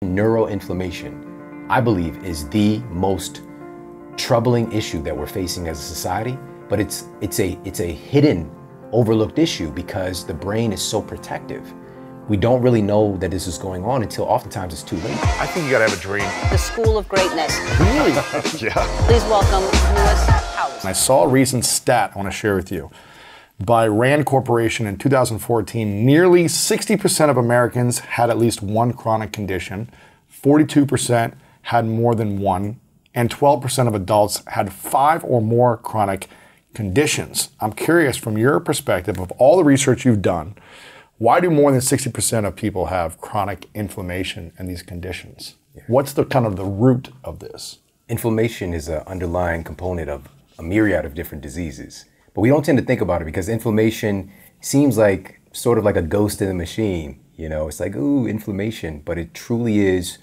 Neuroinflammation, I believe, is the most troubling issue that we're facing as a society, but it's a hidden, overlooked issue because the brain is so protective. We don't really know that this is going on until oftentimes it's too late. I think you gotta have a dream. The School of Greatness. Really? Yeah. Please welcome Lewis House. I saw a recent stat I want to share with you. By Rand Corporation in 2014, nearly 60% of Americans had at least one chronic condition, 42% had more than one, and 12% of adults had 5 or more chronic conditions. I'm curious, from your perspective of all the research you've done, why do more than 60% of people have chronic inflammation and these conditions? Yeah. What's the kind of the root of this? Inflammation is an underlying component of a myriad of different diseases. But we don't tend to think about it because inflammation seems like sort of like a ghost in the machine. You know, it's like, ooh, inflammation. But it truly is,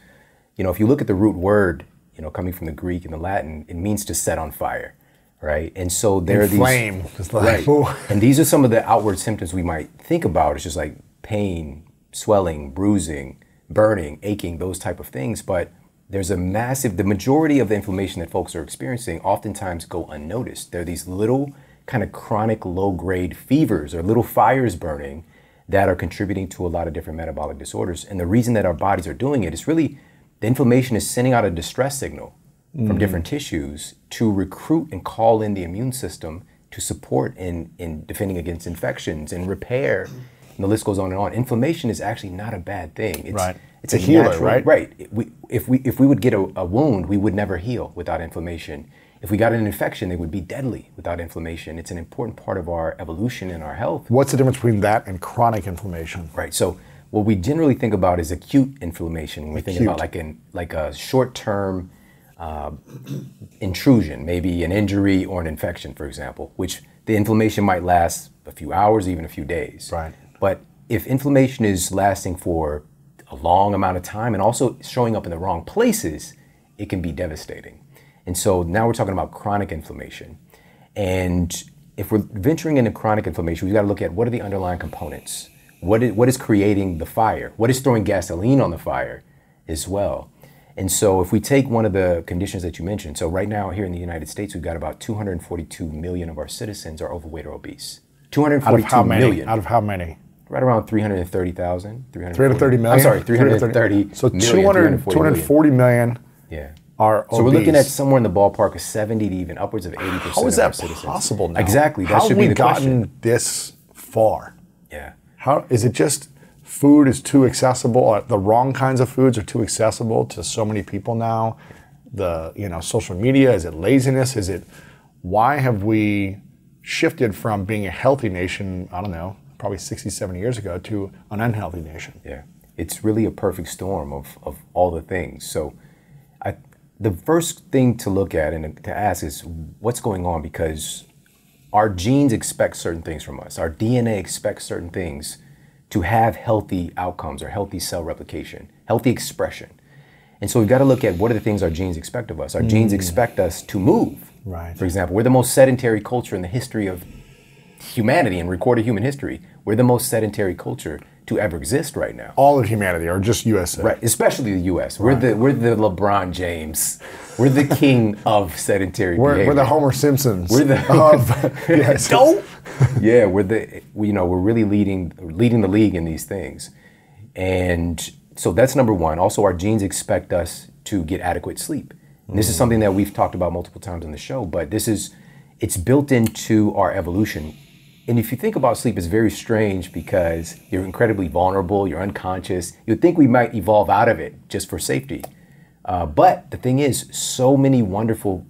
you know, if you look at the root word, you know, coming from the Greek and the Latin, it means to set on fire, right? And so there are these... Inflame. Like, right. And these are some of the outward symptoms we might think about. It's just like pain, swelling, bruising, burning, aching, those type of things. But there's a massive, the majority of the inflammation that folks are experiencing oftentimes go unnoticed. There are these little kind of chronic low-grade fevers or little fires burning that are contributing to a lot of different metabolic disorders. And the reason that our bodies are doing it is really the inflammation is sending out a distress signal from different tissues to recruit and call in the immune system to support in defending against infections and repair. And the list goes on and on. Inflammation is actually not a bad thing. It's, right. It's a healer, natural, right? Right. If we would get a wound, we would never heal without inflammation. If we got an infection, it would be deadly without inflammation. It's an important part of our evolution and our health. What's the difference between that and chronic inflammation? Right. So what we generally think about is acute inflammation. When we think about like a short-term intrusion, maybe an injury or an infection, for example, which the inflammation might last a few hours, even a few days. Right. But if inflammation is lasting for a long amount of time and also showing up in the wrong places, it can be devastating. And so now we're talking about chronic inflammation. And if we're venturing into chronic inflammation, we've got to look at what are the underlying components? What is creating the fire? What is throwing gasoline on the fire as well? And so if we take one of the conditions that you mentioned, so right now here in the United States, we've got about 242 million of our citizens are overweight or obese. 242 million. Out of how many? Right around 330,000. 330 million? I'm sorry, 330 So million, 240 million. Yeah. Are so obese. We're looking at somewhere in the ballpark of 70 to even upwards of 80% How is of our that citizens. possible now? Exactly. That How should have be we the question. gotten this far? Yeah. How is it just food is too accessible? The wrong kinds of foods are too accessible to so many people now. Social media, is it laziness? Is it why have we shifted from being a healthy nation, I don't know, probably 60, 70 years ago to an unhealthy nation? Yeah. It's really a perfect storm of all the things. So the first thing to look at and to ask is what's going on, because our genes expect certain things from us. Our DNA expects certain things to have healthy outcomes or healthy cell replication, healthy expression. And so we've got to look at what are the things our genes expect of us. Our genes expect us to move. Right. For example, we're the most sedentary culture in the history of humanity and recorded human history. We're the most sedentary culture to ever exist right now. All of humanity, or just USA? Right, especially the U.S. We're the LeBron James. We're the king of sedentary behavior. We're the Homer Simpsons. We're the yes. Dope. Yeah, we're really leading the league in these things, and so that's number one. Also, our genes expect us to get adequate sleep. And this is something that we've talked about multiple times on the show, but it's built into our evolution. And if you think about sleep, it's very strange because you're incredibly vulnerable, you're unconscious. You'd think we might evolve out of it just for safety. But the thing is, so many wonderful,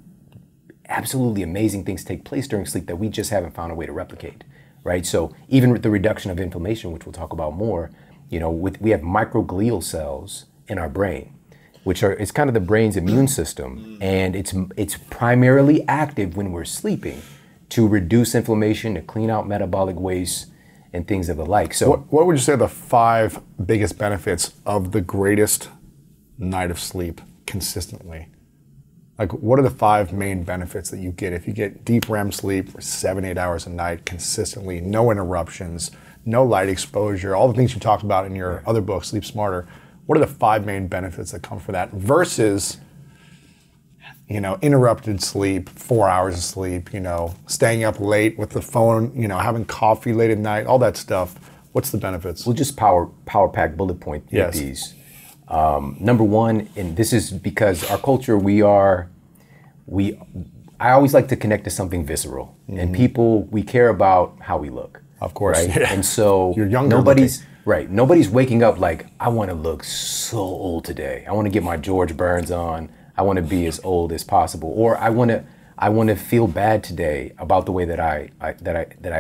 absolutely amazing things take place during sleep that we just haven't found a way to replicate, right? So even with the reduction of inflammation, which we'll talk about more, we have microglial cells in our brain, it's kind of the brain's immune system. And it's primarily active when we're sleeping, to reduce inflammation, to clean out metabolic waste, and things of the like. So, what would you say are the 5 biggest benefits of the greatest night of sleep consistently? Like, what are the 5 main benefits that you get if you get deep REM sleep for 7-8 hours a night consistently, no interruptions, no light exposure, all the things you talked about in your other book, Sleep Smarter? What are the 5 main benefits that come for that versus, interrupted sleep, 4 hours of sleep, staying up late with the phone, having coffee late at night, all that stuff. What's the benefits? We'll just power pack bullet point with these. Number one, and this is because our culture, I always like to connect to something visceral. And people, we care about how we look. Of course. Right? Yeah. And so You're younger nobody's waking up like, I want to look so old today. I want to get my George Burns on. I want to be as old as possible. Or I want to feel bad today about the way that I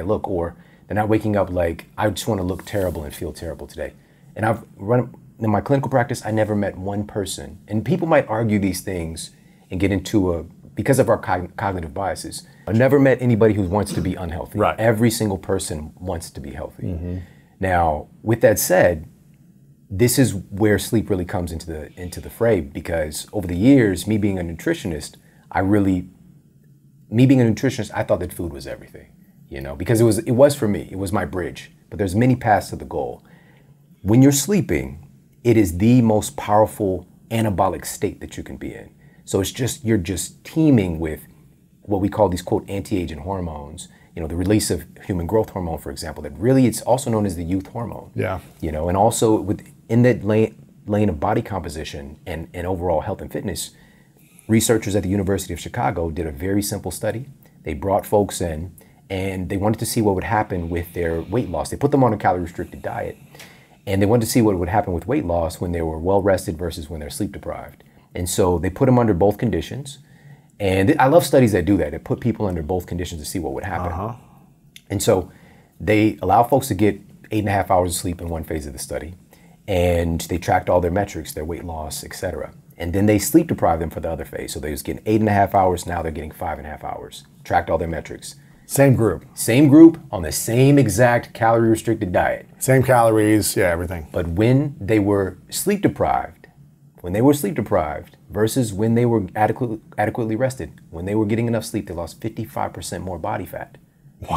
look. Or they're not waking up like, I just want to look terrible and feel terrible today. And I've run in my clinical practice, I never met one person, and people might argue these things and get into because of our cognitive biases. I've never met anybody who wants to be unhealthy. Right. Every single person wants to be healthy. Now, with that said, this is where sleep really comes into the fray, because over the years, me being a nutritionist, I thought that food was everything, because it was for me, it was my bridge, but there's many paths to the goal. When you're sleeping, it is the most powerful anabolic state that you can be in. So you're just teeming with what we call these, quote, anti-aging hormones, the release of human growth hormone, for example, that really it's also known as the youth hormone. Yeah. And also in that lane of body composition and overall health and fitness, researchers at the University of Chicago did a very simple study. They brought folks in and they wanted to see what would happen with their weight loss. They put them on a calorie-restricted diet. And they wanted to see what would happen with weight loss when they were well-rested versus when they're sleep-deprived. And so they put them under both conditions. And I love studies that do that. They put people under both conditions to see what would happen. And so they allow folks to get 8.5 hours of sleep in one phase of the study. And they tracked all their metrics, their weight loss, et cetera. And then they sleep-deprived them for the other phase. So they was getting 8.5 hours, now they're getting 5.5 hours. Tracked all their metrics. Same group On the same exact calorie-restricted diet. Same calories, everything. But when they were sleep deprived versus when they were adequately rested, when they were getting enough sleep, they lost 55% more body fat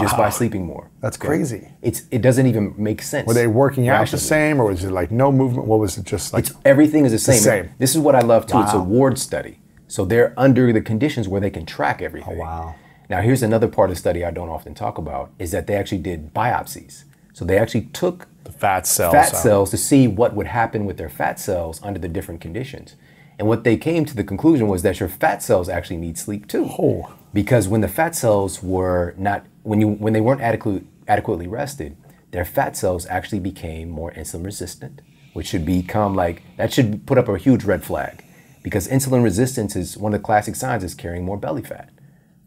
just by sleeping more. That's crazy. It doesn't even make sense. Were they working out rationally. the same, or was it like no movement? What was it just like? Everything is the same. This is what I love too. Wow. It's a ward study. So they're under the conditions where they can track everything. Oh, wow. Now, here's another part of the study I don't often talk about, is that they actually did biopsies. So they actually took The fat cells. to see what would happen with their fat cells under the different conditions. And what they came to the conclusion was that your fat cells actually need sleep too. Oh. Because when the fat cells were not, when they weren't adequately rested, their fat cells actually became more insulin resistant, which should become that should put up a huge red flag, because insulin resistance is one of the classic signs is carrying more belly fat,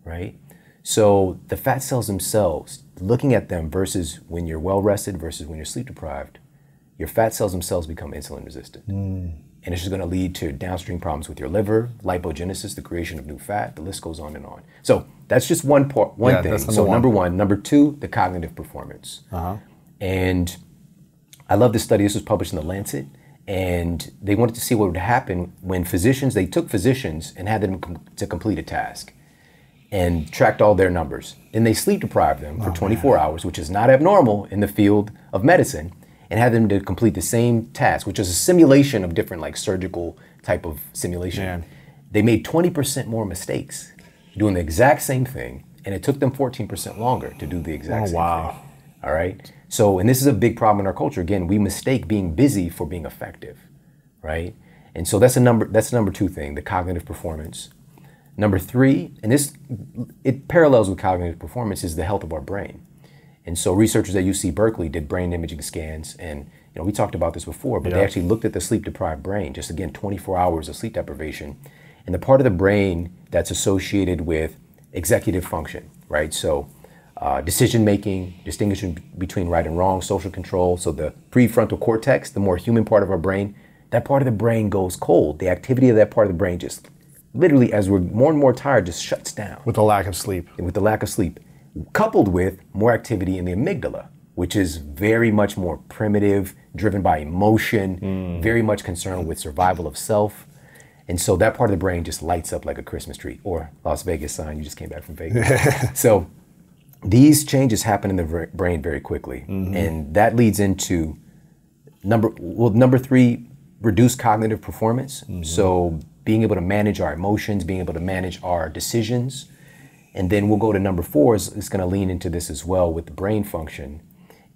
right? So the fat cells themselves, looking at them versus when you're well rested versus when you're sleep deprived, your fat cells themselves become insulin resistant. And it's just going to lead to downstream problems with your liver, lipogenesis, the creation of new fat, the list goes on and on. So that's just one thing. So number one. Number two, the cognitive performance. And I love this study. This was published in The Lancet. And they wanted to see what would happen when they took physicians and had them to complete a task and tracked all their numbers. Then they sleep deprived them for 24 hours, which is not abnormal in the field of medicine, and had them to complete the same task, which is a simulation of different surgical type of simulation. Man. They made 20% more mistakes doing the exact same thing, and it took them 14% longer to do the exact same thing. All right? So, and this is a big problem in our culture. Again, we mistake being busy for being effective, right? And so that's number two thing, the cognitive performance. Number three, and it parallels with cognitive performance, is the health of our brain. And so researchers at UC Berkeley did brain imaging scans, and we talked about this before, but they actually looked at the sleep-deprived brain, just again, 24 hours of sleep deprivation, and the part of the brain that's associated with executive function, right? So decision-making, distinguishing between right and wrong, social control. So the prefrontal cortex, the more human part of our brain, that part of the brain goes cold. The activity of that part of the brain just literally, as we're more and more tired, just shuts down. With the lack of sleep. And with the lack of sleep, coupled with more activity in the amygdala, which is very much more primitive, driven by emotion, very much concerned with survival of self. And so that part of the brain just lights up like a Christmas tree, or Las Vegas sign, you just came back from Vegas. So these changes happen in the brain very quickly. And that leads into number three, reduce cognitive performance. So being able to manage our emotions, being able to manage our decisions. And then we'll go to number 4, is going to lean into this as well with the brain function,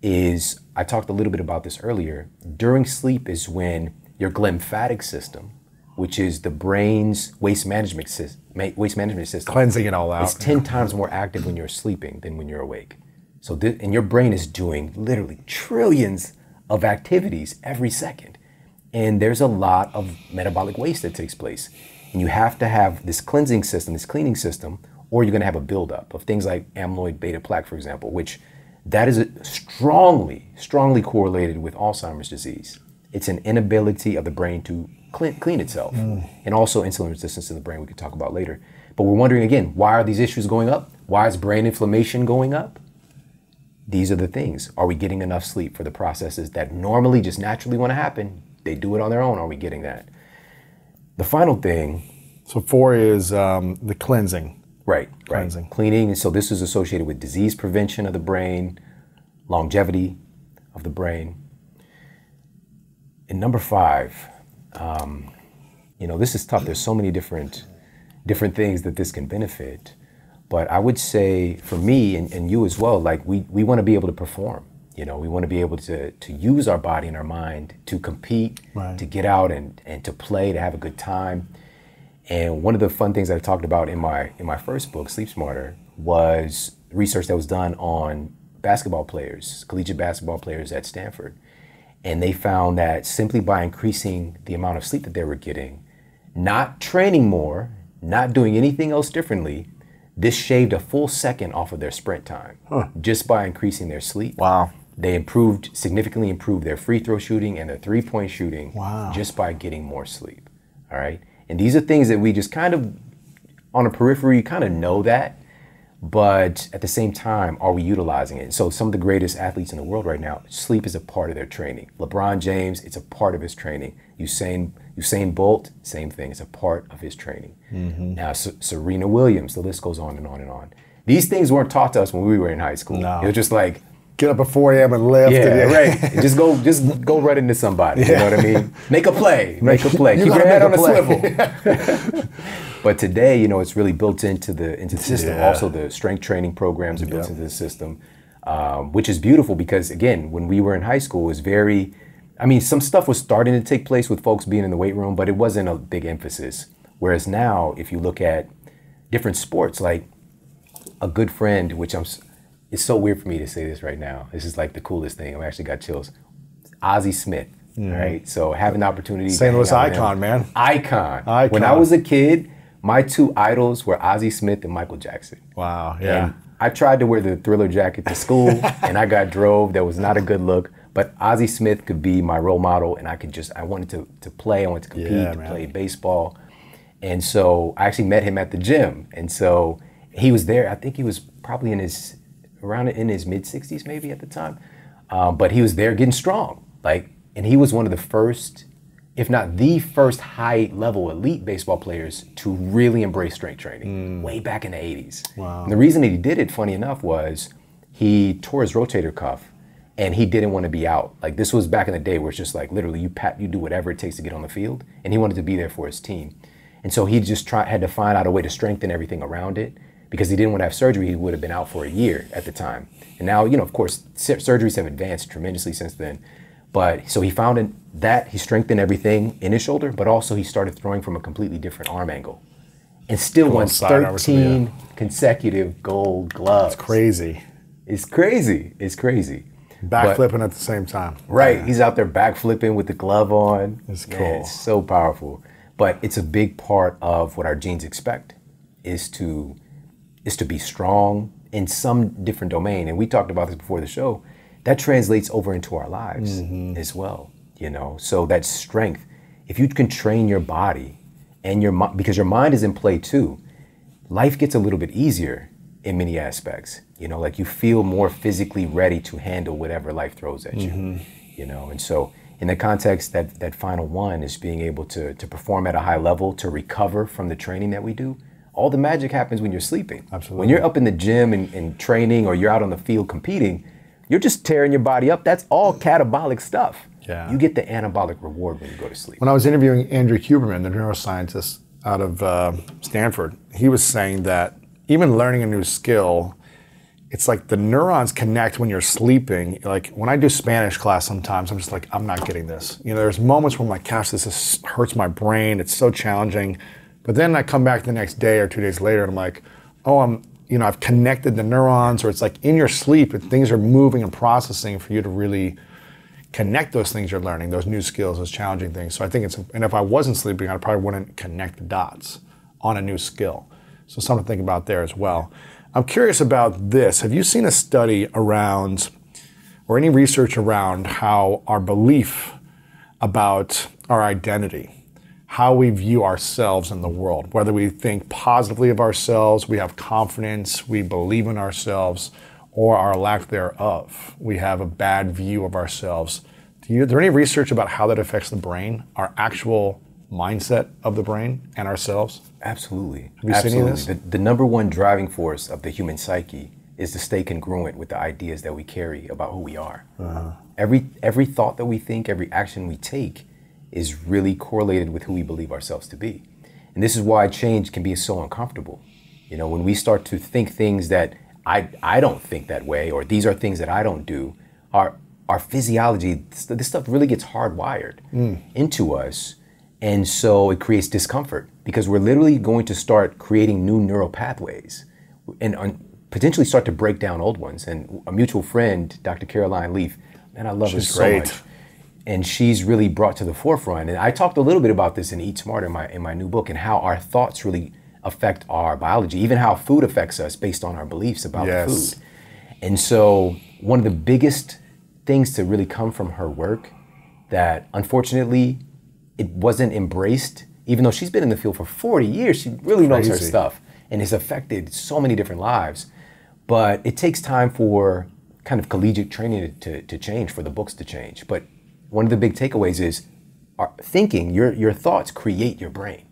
is I talked a little bit about this earlier. During sleep is when your glymphatic system, which is the brain's waste management system, Cleansing it all out. is 10 times more active when you're sleeping than when you're awake. So and your brain is doing literally trillions of activities every second. And there's a lot of metabolic waste that takes place. And you have to have this cleansing system, this cleaning system, or you're going to have a buildup of things like amyloid beta plaque, for example, which that is strongly correlated with Alzheimer's disease. It's an inability of the brain to clean itself, and also insulin resistance in the brain we could talk about later. But we're wondering again, why are these issues going up? Why is brain inflammation going up? These are the things. Are we getting enough sleep for the processes that normally just naturally want to happen? They do it on their own. Are we getting that? The final thing. So 4 is the cleansing. Right. Cleansing. Cleaning. And so this is associated with disease prevention of the brain, longevity of the brain. And number 5, this is tough. There's so many different things that this can benefit. But I would say for me and you as well, like we want to be able to perform. We want to be able to use our body and our mind to compete, to get out and to play, to have a good time. And one of the fun things I talked about in my first book, Sleep Smarter, was research that was done on basketball players, collegiate basketball players at Stanford. And they found that simply by increasing the amount of sleep that they were getting, not training more, not doing anything else differently, this shaved a full second off of their sprint time just by increasing their sleep. Wow. They significantly improved their free throw shooting and their 3-point shooting just by getting more sleep. All right. And these are things that we just kind of, on a periphery, kind of know that, but at the same time, are we utilizing it? So some of the greatest athletes in the world right now, sleep is a part of their training. LeBron James, it's a part of his training. Usain Bolt, same thing, it's a part of his training. Now, Serena Williams, the list goes on and on and on. These things weren't taught to us when we were in high school. No. It was just like, get up at 4 a.m. and lift. Yeah, right. Just go right into somebody. You know what I mean? Make a play. Keep your head on a swivel. But today, it's really built into the system. Yeah. Also, the strength training programs are built into the system, which is beautiful because, again, when we were in high school, it was very, some stuff was starting to take place with folks being in the weight room, but it wasn't a big emphasis. Whereas now, if you look at different sports, like a good friend, it's so weird for me to say this right now. This is like the coolest thing. I've actually got chills. Ozzie Smith, right? So having the opportunity to St. Louis hang out with icon, him. man. Icon. When I was a kid, my 2 idols were Ozzie Smith and Michael Jackson. Wow, yeah. And I tried to wear the Thriller jacket to school, and I got drove. That was not a good look. But Ozzie Smith could be my role model, and I wanted to play. I wanted to compete, to play baseball. And so I actually met him at the gym. And so he was there. I think he was probably in his mid-60s maybe at the time. But he was there getting strong. And he was one of the first, if not the first high-level elite baseball players to really embrace strength training way back in the 80s. Wow. And the reason that he did it, funny enough, was he tore his rotator cuff and he didn't want to be out. Like, this was back in the day where it's just like literally you do whatever it takes to get on the field, and he wanted to be there for his team. And so he just had to find out a way to strengthen everything around it. Because he didn't want to have surgery, he would have been out for a year at the time. And now, of course, surgeries have advanced tremendously since then. But so he found that he strengthened everything in his shoulder, but also he started throwing from a completely different arm angle. And still won 13 consecutive gold gloves. It's crazy. It's crazy. Backflipping at the same time. Right. Yeah. He's out there backflipping with the glove on. It's cool. Man, it's so powerful. But it's a big part of what our genes expect is to be strong in some different domain. And we talked about this before the show. That translates over into our lives as well, So that strength, if you can train your body and your mind, because your mind is in play too, life gets a little bit easier in many aspects. Like you feel more physically ready to handle whatever life throws at you, And so in the context, that final one is being able to perform at a high level, to recover from the training that we do. All the magic happens when you're sleeping. Absolutely. When you're up in the gym and training, or you're out on the field competing, you're just tearing your body up. That's all catabolic stuff. Yeah. You get the anabolic reward when you go to sleep. When I was interviewing Andrew Huberman, the neuroscientist out of Stanford, he was saying that even learning a new skill, it's like the neurons connect when you're sleeping. Like when I do Spanish class sometimes, I'm just like, I'm not getting this. You know, there's moments where I'm like, gosh, this hurts my brain. It's so challenging. But then I come back the next day or 2 days later and I'm like, oh, I've connected the neurons, or it's like in your sleep, things are moving and processing for you to really connect those things you're learning, those new skills, those challenging things. So I think and if I wasn't sleeping, I probably wouldn't connect the dots on a new skill. So something to think about there as well. I'm curious about this. Have you seen a study around, or any research around, how our belief about our identity, how we view ourselves in the world, whether we think positively of ourselves, we have confidence, we believe in ourselves, or our lack thereof, we have a bad view of ourselves. Is there any research about how that affects the brain, our actual mindset of the brain and ourselves? Absolutely. Have you seen any of this? The number one driving force of the human psyche is to stay congruent with the ideas that we carry about who we are. Every thought that we think, every action we take is really correlated with who we believe ourselves to be. And this is why change can be so uncomfortable. You know, when we start to think things that I don't think that way, or these are things that I don't do, our physiology, this stuff really gets hardwired into us. And so it creates discomfort because we're literally going to start creating new neural pathways and potentially start to break down old ones. And a mutual friend, Dr. Caroline Leaf, man, I love her so much. And she's really brought to the forefront. And I talked a little bit about this in Eat Smarter in my new book, and how our thoughts really affect our biology, even how food affects us based on our beliefs about food. And so one of the biggest things to really come from her work that unfortunately it wasn't embraced, even though she's been in the field for 40 years, she really knows her stuff and has affected so many different lives. But it takes time for kind of collegiate training to change, for the books to change. But one of the big takeaways is thinking, your thoughts create your brain.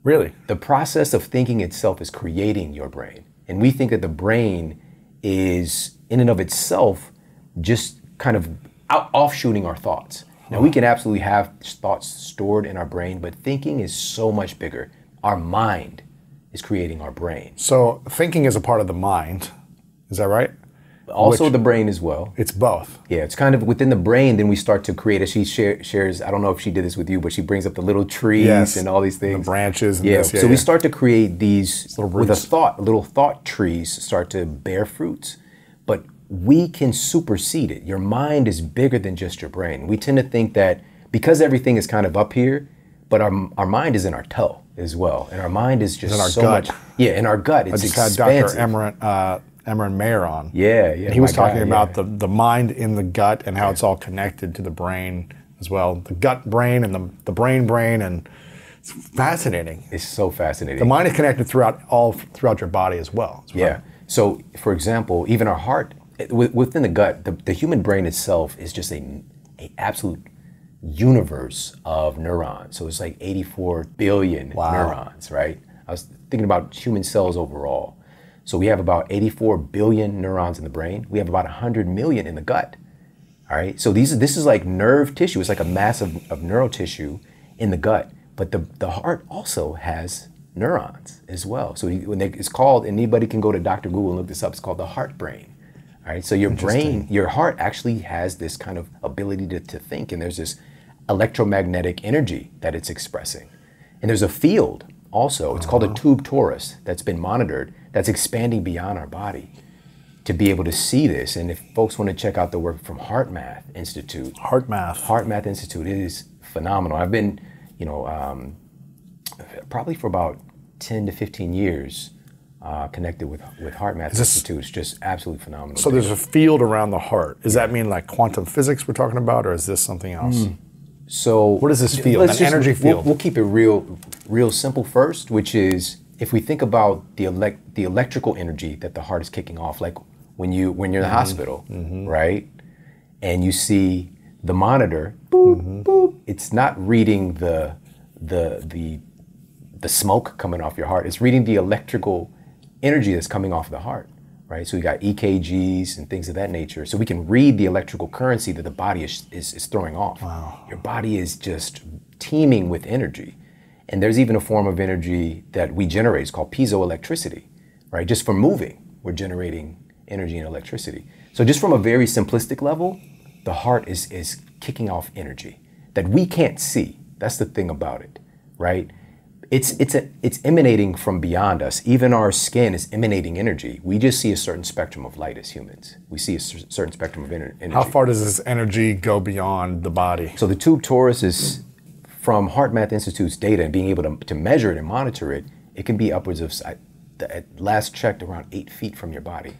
Really? The process of thinking itself is creating your brain. And we think that the brain is, in and of itself, just kind of offshooting our thoughts. Now, we can absolutely have thoughts stored in our brain, but thinking is so much bigger. Our mind is creating our brain. So thinking is a part of the mind, is that right? Also the brain as well. It's both. Yeah, it's kind of within the brain, then we start to create, as she shares, I don't know if she did this with you, but she brings up the little trees and all these things. The branches. And so we start to create these, with a thought, little thought trees start to bear fruits. But we can supersede it. Your mind is bigger than just your brain. We tend to think that because everything is kind of up here, but our mind is in our toe as well. And our mind is just in our so gut. much. Yeah, in our gut. It's expansive. I just had Dr. Emran Mayer on. Yeah. And he was talking about the mind in the gut and how it's all connected to the brain as well. The gut brain and the brain, and it's fascinating. It's so fascinating. The mind is connected throughout your body as well. Yeah. So, for example, even our heart, within the gut, the human brain itself is just an absolute universe of neurons. So it's like 84 billion neurons, right? I was thinking about human cells overall. So we have about 84 billion neurons in the brain. We have about 100 million in the gut. All right. So this is like nerve tissue. It's like a mass of neural tissue in the gut. But the heart also has neurons as well. So it's called, and anybody can go to Dr. Google and look this up. It's called the heart brain. All right. So your brain, your heart actually has this kind of ability to think, and there's this electromagnetic energy that it's expressing. And there's a field also. It's called a tube torus that's been monitored, that's expanding beyond our body to be able to see this. And if folks want to check out the work from HeartMath Institute. HeartMath Institute, it is phenomenal. I've been, probably for about 10 to 15 years connected with HeartMath Institute. It's just absolutely phenomenal. So there's a field around the heart. Does that mean like quantum physics we're talking about, or is this something else? So what is this field? An energy field? We'll keep it real simple first, which is if we think about the electrical energy that the heart is kicking off, like when you're in the hospital, right? And you see the monitor, boop, boop. It's not reading the smoke coming off your heart. It's reading the electrical energy that's coming off the heart, right? So we got EKGs and things of that nature. So we can read the electrical currency that the body is throwing off. Wow. Your body is just teeming with energy. And there's even a form of energy that we generate. It's called piezoelectricity, right? Just from moving, we're generating energy and electricity. So just from a very simplistic level, the heart is kicking off energy that we can't see. That's the thing about it, right? It's emanating from beyond us. Even our skin is emanating energy. We just see a certain spectrum of light as humans. We see a certain spectrum of energy. How far does this energy go beyond the body? So the tube torus is, from Heart Math Institute's data and being able to measure it and monitor it, it can be upwards of, at last checked, around 8 feet from your body.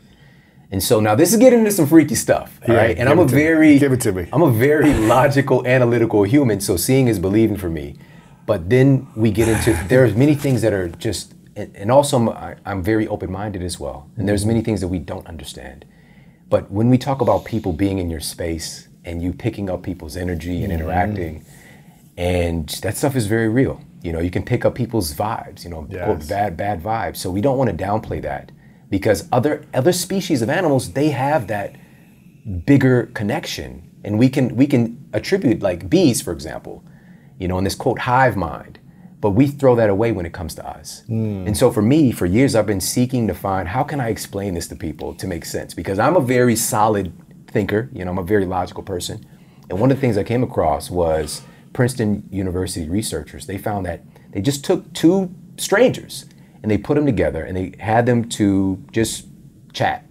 And so now this is getting into some freaky stuff, all right? And I'm a very logical, analytical human, so seeing is believing for me. But then we get into, there's many things that are just, and also I'm very open-minded as well. And there's many things that we don't understand. But when we talk about people being in your space and you picking up people's energy and interacting, and that stuff is very real. You know, you can pick up people's vibes, you know, quote, bad vibes. So we don't want to downplay that, because other species of animals, they have that bigger connection. And we can attribute, like bees, for example, you know, in this quote, hive mind, but we throw that away when it comes to us. And so for me, for years, I've been seeking to find, how can I explain this to people to make sense? Because I'm a very solid thinker, you know, I'm a very logical person. And one of the things I came across was Princeton University researchers. They found that they just took two strangers and they put them together and they had them to just chat.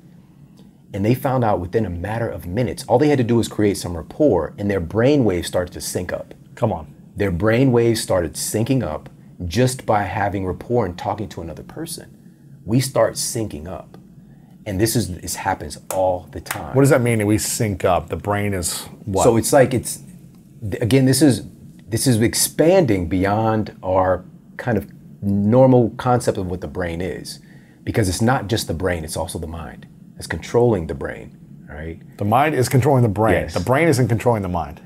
And they found out within a matter of minutes, all they had to do was create some rapport and their brain waves started to sync up. Come on. Their brain waves started syncing up just by having rapport and talking to another person. We start syncing up. And this happens all the time. What does that mean that we sync up? The brain is what? So it's like, again, this is expanding beyond our kind of normal concept of what the brain is. Because it's not just the brain, it's also the mind. It's controlling the brain, right? The mind is controlling the brain. Yes. The brain isn't controlling the mind.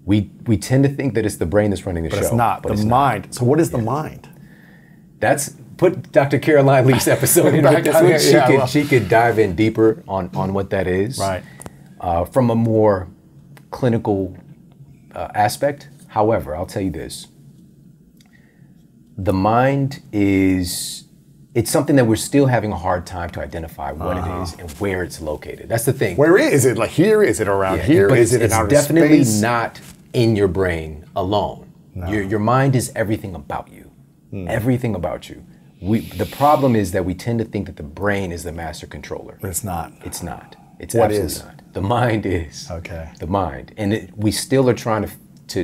We tend to think that it's the brain that's running the show. But it's not. The mind. So what is the mind? Put Dr. Caroline Leaf's episode in with this one. She could dive in deeper on what that is. Right. From a more clinical aspect. However, I'll tell you this. The mind it's something that we're still having a hard time to identify what it is and where it's located. That's the thing. Where is it? Like here? Is it around here? But is it in it's outer definitely space? not in your brain alone. No. Your mind is everything about you. Everything about you. The problem is that we tend to think that the brain is the master controller. But it's not. It's not. It's What absolutely is? not. The mind is. Okay. The mind. And we still are trying to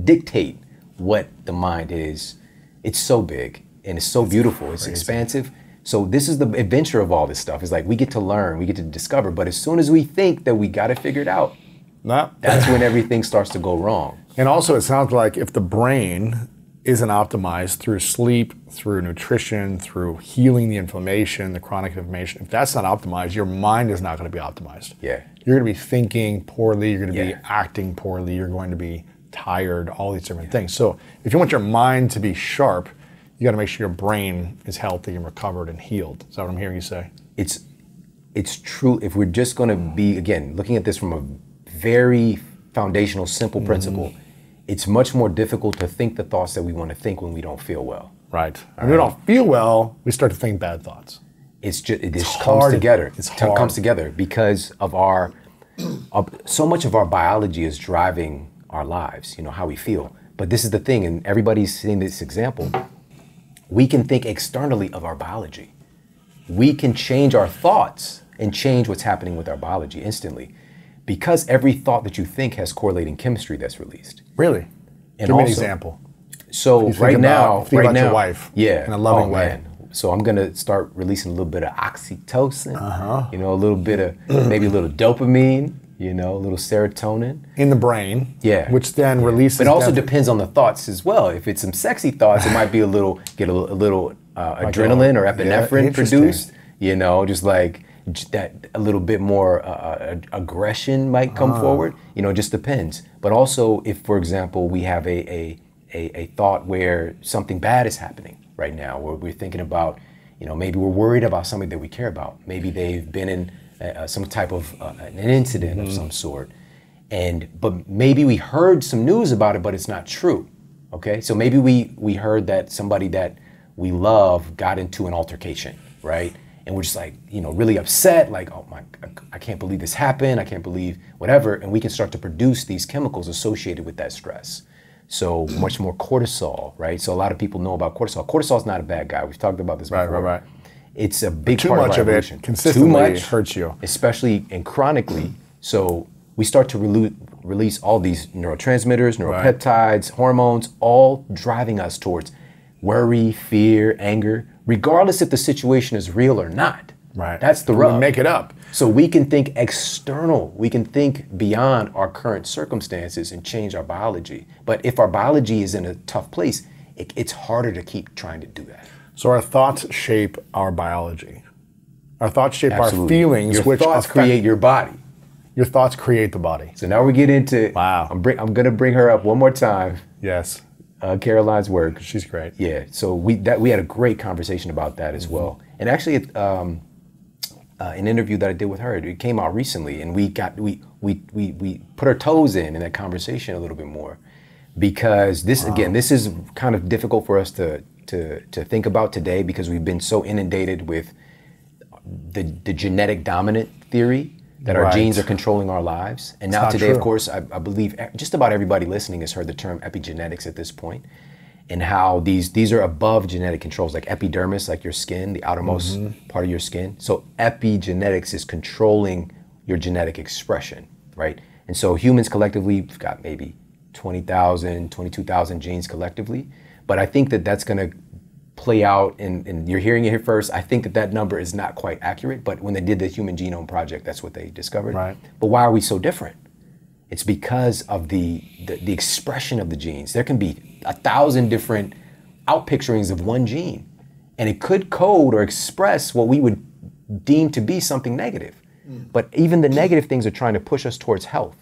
dictate what the mind is. It's so big and it's so beautiful. It's expansive. So this is the adventure of all this stuff. It's like we get to learn, we get to discover, but as soon as we think that we got it figured out, that's when everything starts to go wrong. And also it sounds like if the brain isn't optimized through sleep, through nutrition, through healing the inflammation, the chronic inflammation, if that's not optimized, your mind is not going to be optimized. Yeah. You're going to be thinking poorly, you're going to be acting poorly, you're going to be tired, all these different things. So if you want your mind to be sharp, you got to make sure your brain is healthy and recovered and healed. Is that what I'm hearing you say? It's true. If we're just going to be, again, looking at this from a very foundational, simple principle, it's much more difficult to think the thoughts that we want to think when we don't feel well. Right. When we don't feel well, we start to think bad thoughts. It comes together. It comes together because of so much of our biology is driving our lives, you know, how we feel. But this is the thing, and everybody's seeing this example. We can think externally of our biology. We can change our thoughts and change what's happening with our biology instantly, because every thought that you think has correlating chemistry that's released. Really? And Give me an also, example. So right now, your wife, in a loving way. Man. So I'm gonna start releasing a little bit of oxytocin, you know, a little bit of maybe a little dopamine, you know, a little serotonin in the brain. Yeah, which then releases. But it also depends on the thoughts as well. If it's some sexy thoughts, it might be a little adrenaline or epinephrine produced. You know, just like that, a little bit more aggression might come forward. You know, it just depends. But also, if for example we have a thought where something bad is happening right now, where we're thinking about, maybe we're worried about somebody that we care about. Maybe they've been in some type of an incident of some sort. But maybe we heard some news about it, but it's not true. Okay, so maybe we heard that somebody that we love got into an altercation, right? And we're just like, really upset, like, oh my, I can't believe this happened, I can't believe whatever, and we can start to produce these chemicals associated with that stress. So much more cortisol, right? So a lot of people know about cortisol. Cortisol is not a bad guy. We've talked about this before. Right. It's a big Too part much of our of evolution. it consistently Too much hurts you. Especially and chronically. So we start to release all these neurotransmitters, neuropeptides, hormones, all driving us towards worry, fear, anger, regardless if the situation is real or not. Right. That's the rub. We make it up. So we can think external. We can think beyond our current circumstances and change our biology. But if our biology is in a tough place, it's harder to keep trying to do that. So our thoughts shape our biology. Our thoughts shape Absolutely. our feelings, Your which thoughts create your body. Your thoughts create the body. So now we get into. Wow. I'm going to bring her up one more time. Yes. Caroline's work. She's great. Yeah. So we had a great conversation about that as well. And actually, an interview that I did with her, it came out recently, and we put our toes in that conversation a little bit more, because this is kind of difficult for us to think about today, because we've been so inundated with the genetic dominant theory that our genes are controlling our lives. And now today, of course, I believe just about everybody listening has heard the term epigenetics at this point, and how these are above genetic controls, like epidermis, like your skin, the outermost part of your skin. So epigenetics is controlling your genetic expression, right? And so humans collectively have got maybe 20,000, 22,000 genes collectively. But I think that that's gonna play out, and you're hearing it here first. I think that number is not quite accurate, but when they did the Human Genome Project, that's what they discovered. Right. But why are we so different? It's because of the expression of the genes. There can be 1,000 different outpicturings of one gene, and it could code or express what we would deem to be something negative. But even the negative things are trying to push us towards health.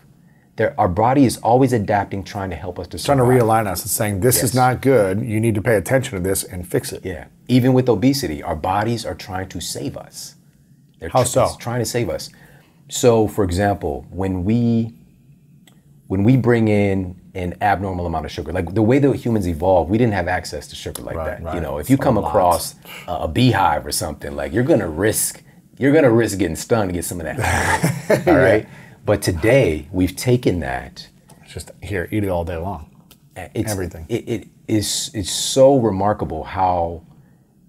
Our body is always adapting, trying to help us to survive. Trying to realign us and saying, this is not good, you need to pay attention to this and fix it. Yeah. Even with obesity, our bodies are trying to save us. How so? It's trying to save us. So, for example, when we bring in an abnormal amount of sugar, like the way that humans evolved, we didn't have access to sugar like that. Right. If you come across a beehive or something, like you're gonna risk getting stung to get some of that. All right. But today we've taken that. It's just here, eat it all day long. Everything. It's so remarkable how,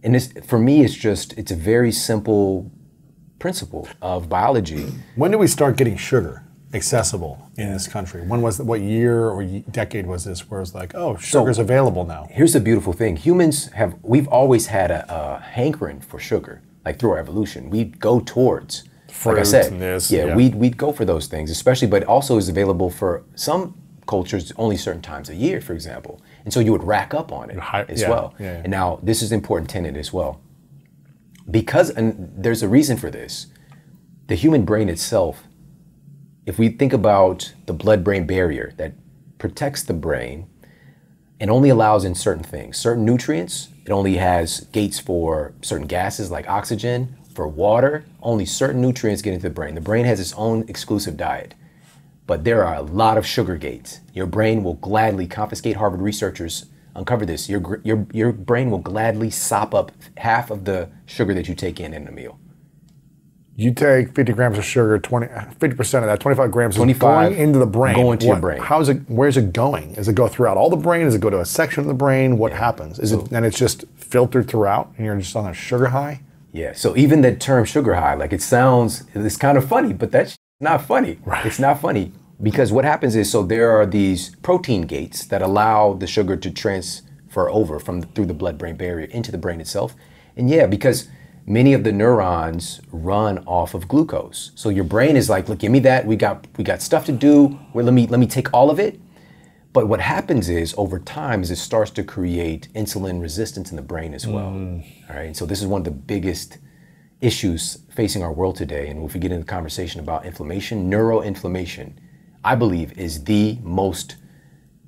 and for me, it's a very simple principle of biology. When did we start getting sugar accessible in this country? What year or decade was this where it's like, oh, sugar's available now? Here's the beautiful thing. We've always had a hankering for sugar, like through our evolution. We go towards, fruit, like I said, and this, we'd go for those things, especially, but also is available for some cultures only certain times a year, for example. And so you would rack up on it as well. Yeah. And now this is an important tenet as well. And there's a reason for this. The human brain itself, if we think about the blood-brain barrier that protects the brain and only allows in certain things, certain nutrients, it only has gates for certain gases like oxygen. For water, only certain nutrients get into the brain. The brain has its own exclusive diet. But there are a lot of sugar gates. Your brain will gladly confiscate. Harvard researchers uncovered this. Your brain will gladly sop up half of the sugar that you take in a meal. You take 50 grams of sugar, 50% of that, 25 grams is going into the brain. Going to your brain. Where's it going? Does it go throughout all the brain? Does it go to a section of the brain? What happens? And it's just filtered throughout and you're just on a sugar high? Yeah, so even the term sugar high, like it's kind of funny, but that's not funny. Right. It's not funny because what happens is, so there are these protein gates that allow the sugar to transfer over through the blood-brain barrier into the brain itself. And yeah, because many of the neurons run off of glucose. So your brain is like, look, give me that. We got stuff to do. Well, let me take all of it. But what happens is, over time, is it starts to create insulin resistance in the brain as well. All right, and so this is one of the biggest issues facing our world today. And if we get into the conversation about inflammation, neuroinflammation, I believe is the most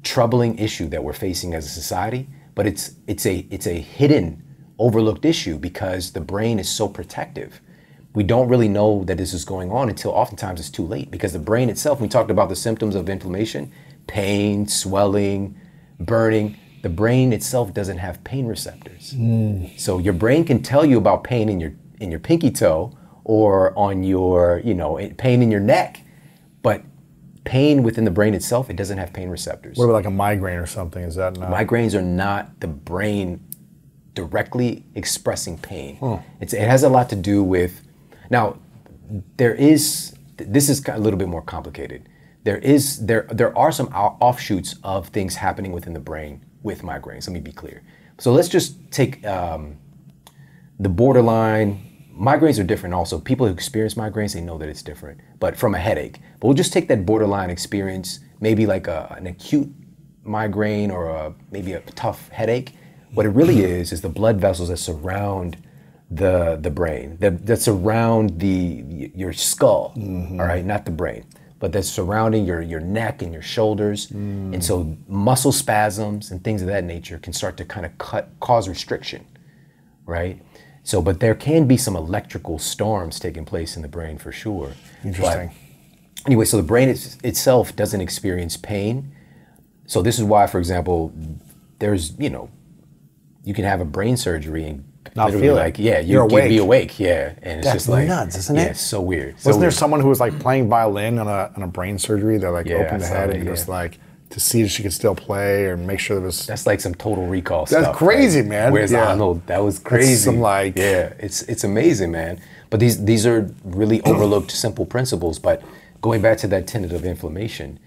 troubling issue that we're facing as a society. But it's a hidden overlooked issue because the brain is so protective. We don't really know that this is going on until oftentimes it's too late, because the brain itself, we talked about the symptoms of inflammation, pain, swelling, burning. The brain itself doesn't have pain receptors. So your brain can tell you about pain in your pinky toe or on your, pain in your neck, but pain within the brain itself, it doesn't have pain receptors. What about like a migraine or something? Is that not? Migraines are not the brain directly expressing pain. It has a lot to do with, now this is a little bit more complicated. There are some offshoots of things happening within the brain with migraines. Let me be clear. So let's just take the borderline. Migraines are different also. People who experience migraines, they know that it's different, but from a headache. But we'll just take that borderline experience, maybe like an acute migraine or maybe a tough headache. What it really is the blood vessels that surround the brain, that surround your skull, all right, not the brain, but that's surrounding your neck and your shoulders. And so muscle spasms and things of that nature can start to kind of cause restriction, right? So, but there can be some electrical storms taking place in the brain for sure. Interesting. But anyway, so the brain itself doesn't experience pain. So this is why, for example, there's, you can have a brain surgery and not literally feel like, it. you You're can be awake. awake, and it's That's just like nuts, isn't it? Yeah, it's so weird. Wasn't there someone who was like playing violin on a brain surgery that like Yeah, opened I the saw head that, and it was yeah. like to see if she could still play or make sure there was. That's like some Total Recall stuff. That's crazy, right? man. Where's Yeah. Arnold? That was crazy. Some like it's amazing, man. But these are really overlooked simple principles. But going back to that tenet of inflammation.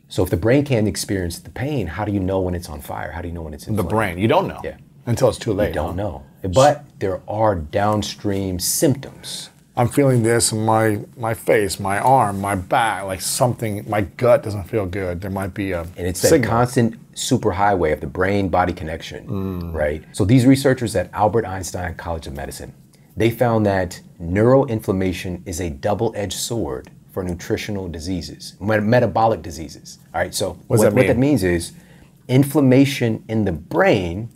So if the brain can't experience the pain, how do you know when it's on fire? How do you know when it's inflamed? the brain. You don't know. Yeah. Until it's too late. You don't know. But there are downstream symptoms. I'm feeling this in my face, my arm, my back, like something, my gut doesn't feel good. There might be a And it's signal. that constant superhighway of the brain-body connection, right? So these researchers at Albert Einstein College of Medicine, they found that neuroinflammation is a double-edged sword for nutritional diseases, metabolic diseases. All right, so What does that what that mean? means is inflammation in the brain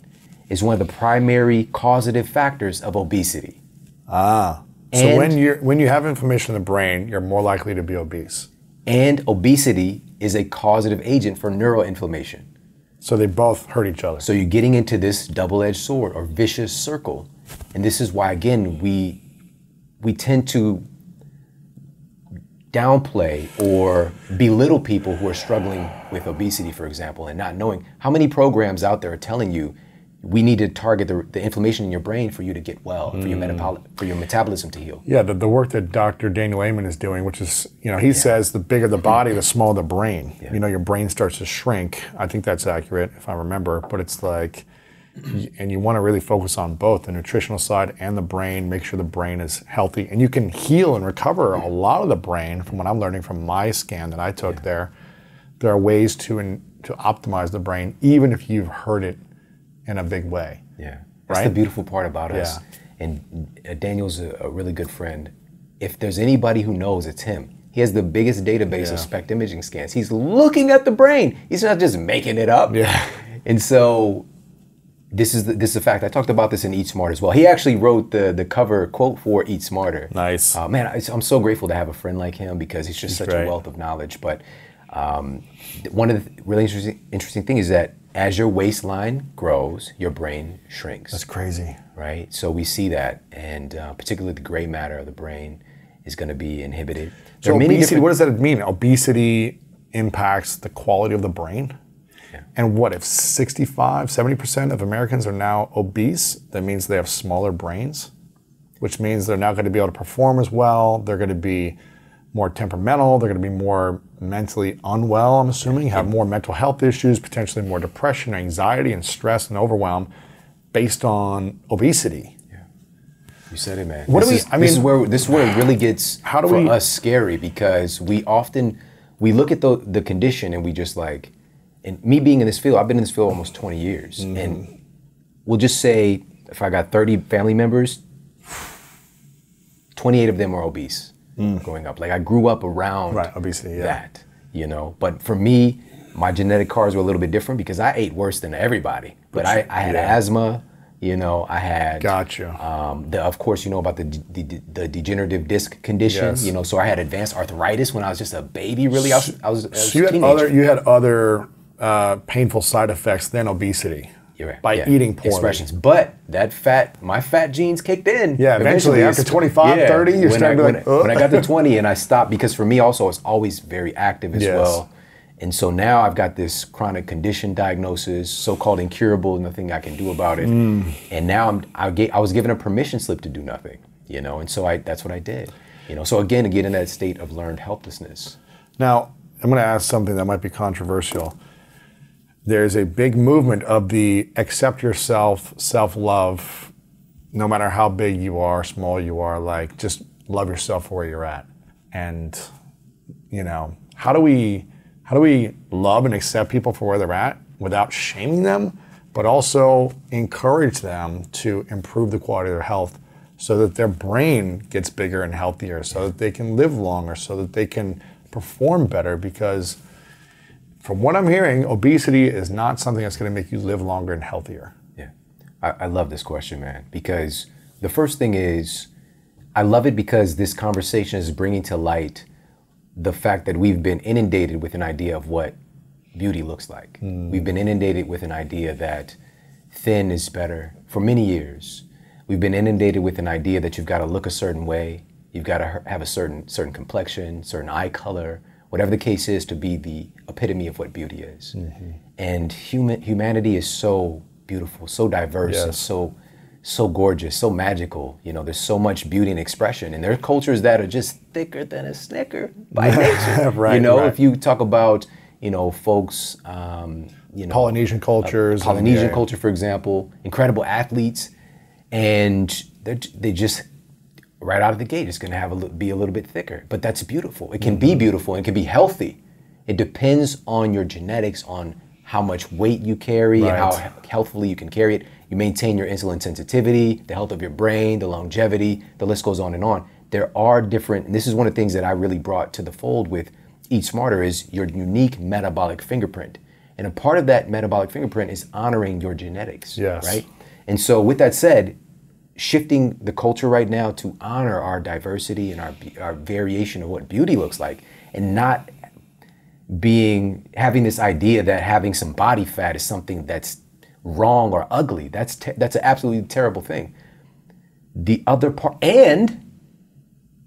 is one of the primary causative factors of obesity. So And- when you have inflammation in the brain, you're more likely to be obese. And obesity is a causative agent for neuroinflammation. So they both hurt each other. So you're getting into this double-edged sword or vicious circle. And this is why, again, we tend to downplay or belittle people who are struggling with obesity, for example, and not knowing how many programs out there are telling you we need to target the inflammation in your brain for you to get well, for your metabolism to heal. Yeah, the work that Dr. Daniel Amen is doing, which is, he says the bigger the body, the smaller the brain. Yeah. Your brain starts to shrink. I think that's accurate, if I remember. But it's like, and you want to really focus on both the nutritional side and the brain, make sure the brain is healthy. And you can heal and recover a lot of the brain from what I'm learning from my scan that I took there. There are ways to optimize the brain, even if you've hurt it in a big way. Yeah, that's Right? the beautiful part about us. And Daniel's a really good friend. If there's anybody who knows, it's him. He has the biggest database of SPECT imaging scans. He's looking at the brain. He's not just making it up. Yeah. And so this is a fact. I talked about this in Eat Smart as well. He actually wrote the cover quote for Eat Smarter. Nice. Man, I'm so grateful to have a friend like him because he's just such great. a wealth of knowledge. But one of the really interesting things is that as your waistline grows, your brain shrinks. That's crazy. Right? So we see that, and particularly the gray matter of the brain is going to be inhibited. There So are many obesity, different- what does that mean? Obesity impacts the quality of the brain? Yeah. And what if 65, 70% of Americans are now obese? That means they have smaller brains, which means they're not going to be able to perform as well. They're going to be more temperamental. They're going to be more mentally unwell, I'm assuming, have more mental health issues, potentially more depression, anxiety, and stress and overwhelm based on obesity. You said it, man. What do we- This is where it really gets How do for we- us scary because we look at the condition and we just like, and me being in this field, I've been in this field almost 20 years, and we'll just say if I got 30 family members, 28 of them are obese growing up. Like I grew up around obesity, that, But for me, my genetic cards were a little bit different because I ate worse than everybody. But I had asthma, You know, I had Gotcha. Of course, you know about the degenerative disc condition. Yes. You know, so I had advanced arthritis when I was just a baby. Really, I was So a teenager. you had other painful side effects than obesity by eating poorly. Expressions. But my fat genes kicked in. Yeah, eventually after 25, 30, you're starting to be like, when I got to 20 and I stopped, because for me also, I was always very active as well. And so now I've got this chronic condition diagnosis, so-called incurable, nothing I can do about it. And now I was given a permission slip to do nothing, you know, and so that's what I did. You know, so again, to get in that state of learned helplessness. Now, I'm going to ask something that might be controversial. There's a big movement of the accept yourself, self-love, no matter how big you are, small you are, like just love yourself where you're at. And, you know, how do we love and accept people for where they're at without shaming them, but also encourage them to improve the quality of their health so that their brain gets bigger and healthier, so that they can live longer, so that they can perform better? Because from what I'm hearing, obesity is not something that's going to make you live longer and healthier. Yeah, I love this question, man, because the first thing is, I love it because this conversation is bringing to light the fact that we've been inundated with an idea of what beauty looks like. We've been inundated with an idea that thin is better for many years. We've been inundated with an idea that you've got to look a certain way, you've got to have a certain complexion, certain eye color, whatever the case is, to be the epitome of what beauty is. And humanity is so beautiful, so diverse, and so gorgeous, so magical. You know, there's so much beauty and expression, and there are cultures that are just thicker than a Snicker by nature. Right, you know, right. if you talk about, you know, folks, you know, Polynesian cultures. Polynesian culture, for example, incredible athletes, and they just right out of the gate, it's going to be a little bit thicker. But that's beautiful. It can be beautiful. It can be healthy. It depends on your genetics, on how much weight you carry and how healthfully you can carry it. You maintain your insulin sensitivity, the health of your brain, the longevity, the list goes on and on. There are different, and this is one of the things that I really brought to the fold with Eat Smarter, is your unique metabolic fingerprint. And a part of that metabolic fingerprint is honoring your genetics, right? And so with that said, shifting the culture right now to honor our diversity and our variation of what beauty looks like, and not having this idea that having some body fat is something that's wrong or ugly. That's an absolutely terrible thing. The other part, and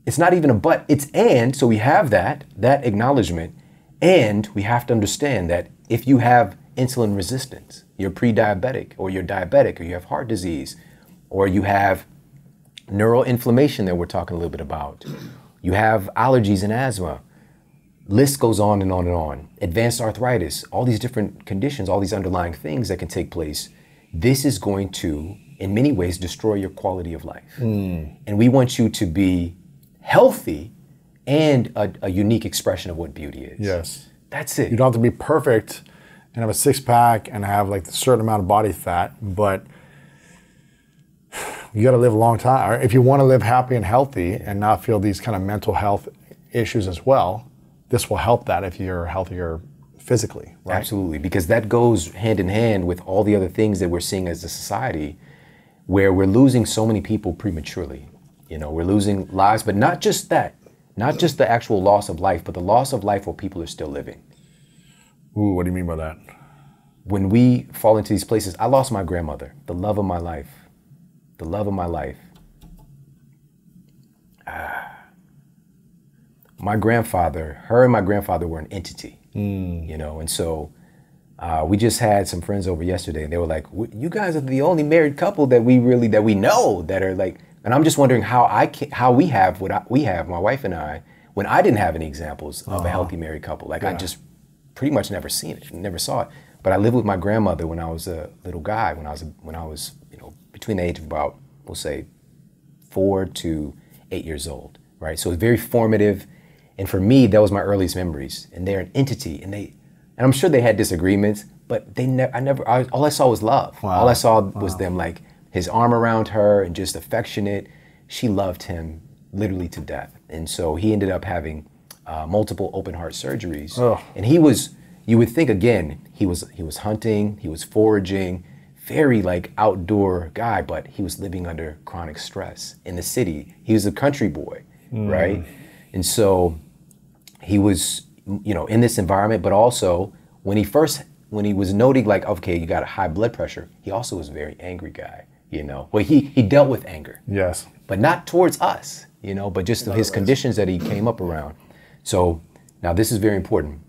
it's not even a but, it's and, so we have that acknowledgement, and we have to understand that if you have insulin resistance, you're pre-diabetic, or you're diabetic, or you have heart disease, or you have neural inflammation that we're talking a little bit about, you have allergies and asthma, list goes on and on and on, advanced arthritis, all these different conditions, all these underlying things that can take place, this is going to, in many ways, destroy your quality of life. And we want you to be healthy and a unique expression of what beauty is. Yes. That's it. You don't have to be perfect and have a six-pack and have like a certain amount of body fat, but you got to live a long time. Or if you want to live happy and healthy and not feel these kind of mental health issues as well, this will help that if you're healthier physically, right? Absolutely, because that goes hand in hand with all the other things that we're seeing as a society, where we're losing so many people prematurely. You know, we're losing lives, but not just that, not just the actual loss of life, but the loss of life while people are still living. Ooh, what do you mean by that? When we fall into these places, I lost my grandmother, the love of my life, the love of my life. My grandfather, her and my grandfather were an entity, you know, and so we just had some friends over yesterday, and they were like, "You guys are the only married couple that we know that are like," and I'm just wondering how we have what we have, my wife and I, when I didn't have any examples of a healthy married couple. Like I just pretty much never saw it. But I lived with my grandmother when I was a little guy, when I was you know, between the age of about, we'll say, 4 to 8 years old, right? So it's very formative. And for me, that was my earliest memories. And they're an entity, and I'm sure they had disagreements, but all I saw was love. Wow. All I saw was them, like his arm around her and just affectionate. She loved him literally to death. And so he ended up having multiple open heart surgeries. And he was, you would think again, he was hunting, he was foraging, very like outdoor guy, but he was living under chronic stress in the city. He was a country boy, right? And so he was, you know, in this environment, but also when he was noting like, okay, you got a high blood pressure, he also was a very angry guy, you know. Well, he dealt with anger. Yes. But not towards us, you know, but just his conditions that he came up around. So now this is very important.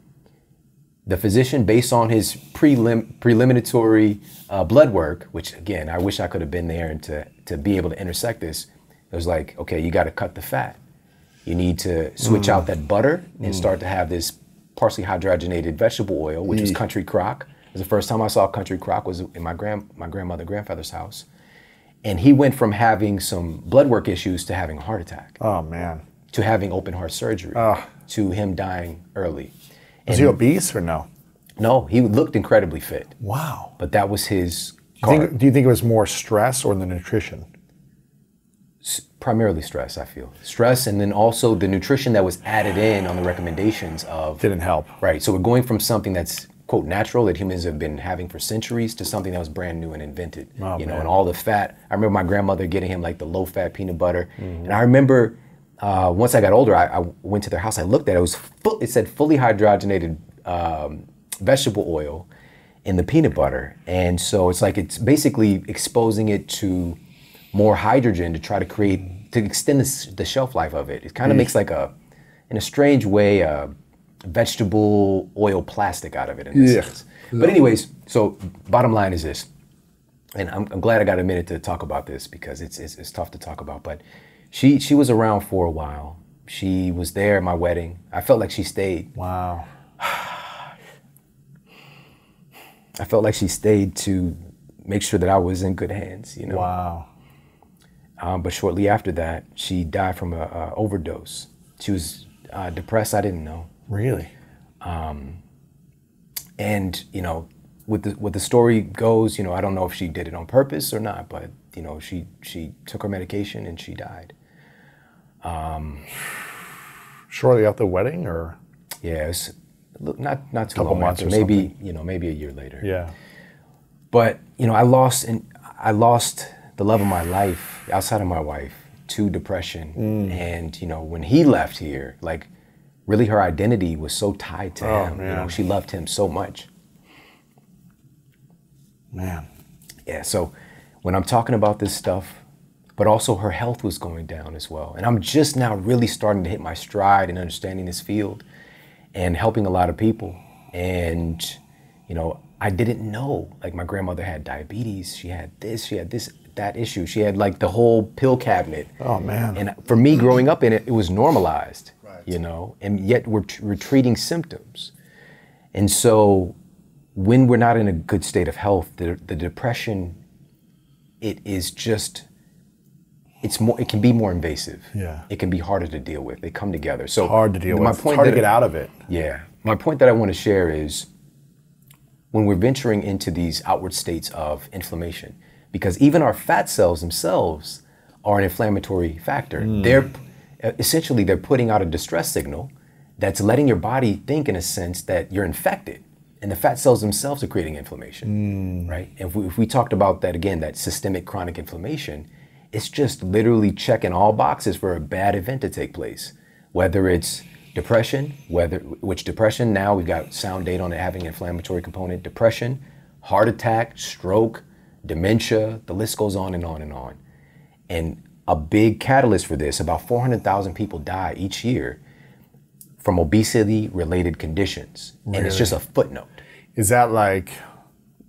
The physician, based on his preliminary blood work, which again, I wish I could have been there and to be able to intersect this, it was like, okay, you got to cut the fat. You need to switch out that butter and start to have this partially hydrogenated vegetable oil, which was country crock. It was the first time I saw country crock was in my grandfather's house. And he went from having some blood work issues to having a heart attack. Oh, man. To having open heart surgery. To him dying early. Was he obese or no? No, he looked incredibly fit. Wow. But that was his do you think it was more stress or the nutrition? Primarily stress, I feel. Stress, and then also the nutrition that was added in on the recommendations of... Didn't help. Right, so we're going from something that's, quote, natural, that humans have been having for centuries, to something that was brand new and invented. Oh, you know, and all the fat. I remember my grandmother getting him like the low-fat peanut butter. And I remember once I got older, I went to their house, I looked at it, it said fully hydrogenated vegetable oil in the peanut butter. And so it's like it's basically exposing it to more hydrogen to try to extend the shelf life of it. It kind of makes like in a strange way, a vegetable oil plastic out of it in a sense. But anyways, so bottom line is this, and I'm glad I got a minute to talk about this because it's tough to talk about, but she was around for a while. She was there at my wedding. I felt like she stayed. Wow. I felt like she stayed to make sure that I was in good hands, you know. Wow. But shortly after that, she died from an overdose. She was depressed. I didn't know. Really? And you know, what the story goes, you know, I don't know if she did it on purpose or not, but you know, she took her medication and she died. Shortly after the wedding, or? Yeah, it's not too couple long months after. or Maybe something. you know, maybe a year later. Yeah. But you know, I lost the love of my life outside of my wife to depression. And you know, when he left here, like really her identity was so tied to him. Man. You know, she loved him so much. Man. Yeah, so when I'm talking about this stuff, but also her health was going down as well. And I'm just now really starting to hit my stride in understanding this field and helping a lot of people. And, you know, I didn't know, like my grandmother had diabetes, she had this, that issue. She had like the whole pill cabinet. Oh man. And for me growing up in it, it was normalized, you know, and yet we're treating symptoms. And so when we're not in a good state of health, the depression, it can be more invasive. Yeah. It can be harder to deal with. They come together. So hard to deal with. My point it's hard to get out of it. Yeah. My point that I want to share is when we're venturing into these outward states of inflammation, because even our fat cells themselves are an inflammatory factor. They're putting out a distress signal that's letting your body think in a sense that you're infected. And the fat cells themselves are creating inflammation, right? If we talked about that again, that systemic chronic inflammation, it's just literally checking all boxes for a bad event to take place. Whether it's depression, which depression, now we've got sound data on it having an inflammatory component, depression, heart attack, stroke, dementia, the list goes on and on and on. And a big catalyst for this, about 400,000 people die each year from obesity-related conditions. Really? And it's just a footnote. Is that like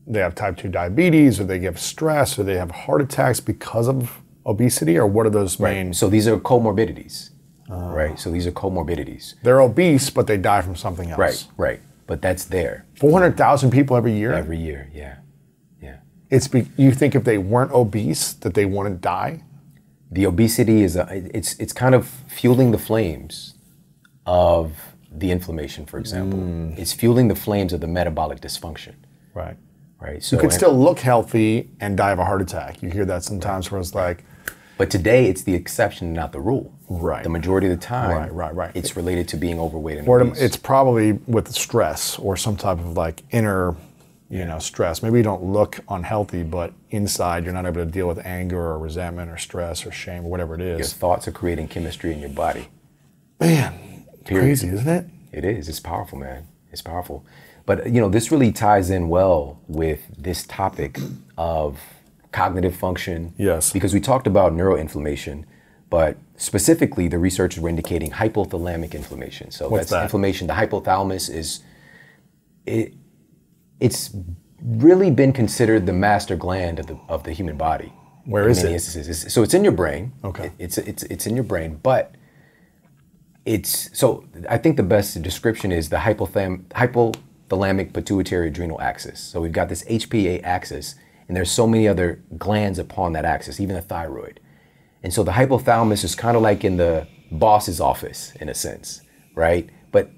they have type 2 diabetes, or they get stress, or they have heart attacks because of obesity, or what are those main? So these are comorbidities, right? So these are comorbidities. They're obese, but they die from something else. Right. But that's there. 400,000 people every year? Every year, yeah. You think if they weren't obese that they wouldn't die? The obesity is it's kind of fueling the flames of the inflammation, for example. It's fueling the flames of the metabolic dysfunction. Right. So you could still look healthy and die of a heart attack. You hear that sometimes where it's like... But today it's the exception, not the rule. Right. The majority of the time, right. it's related to being overweight and or obese. it's probably with stress or some type of like inner you know, stress. Maybe you don't look unhealthy, but inside you're not able to deal with anger or resentment or stress or shame or whatever it Your is. thoughts are creating chemistry in your body. Man, crazy, isn't it? It is. It's powerful, man. It's powerful. But, you know, this really ties in well with this topic of cognitive function. Yes. Because we talked about neuroinflammation, but specifically the researchers were indicating hypothalamic inflammation. So What's that's that? inflammation. The hypothalamus is, it's really been considered the master gland of the human body. Where in is many it? instances. So it's in your brain. Okay. It's in your brain, but so I think the best description is the hypothalamic pituitary adrenal axis. So we've got this HPA axis, and there's so many other glands upon that axis, even the thyroid. And so the hypothalamus is kind of like in the boss's office in a sense, right? But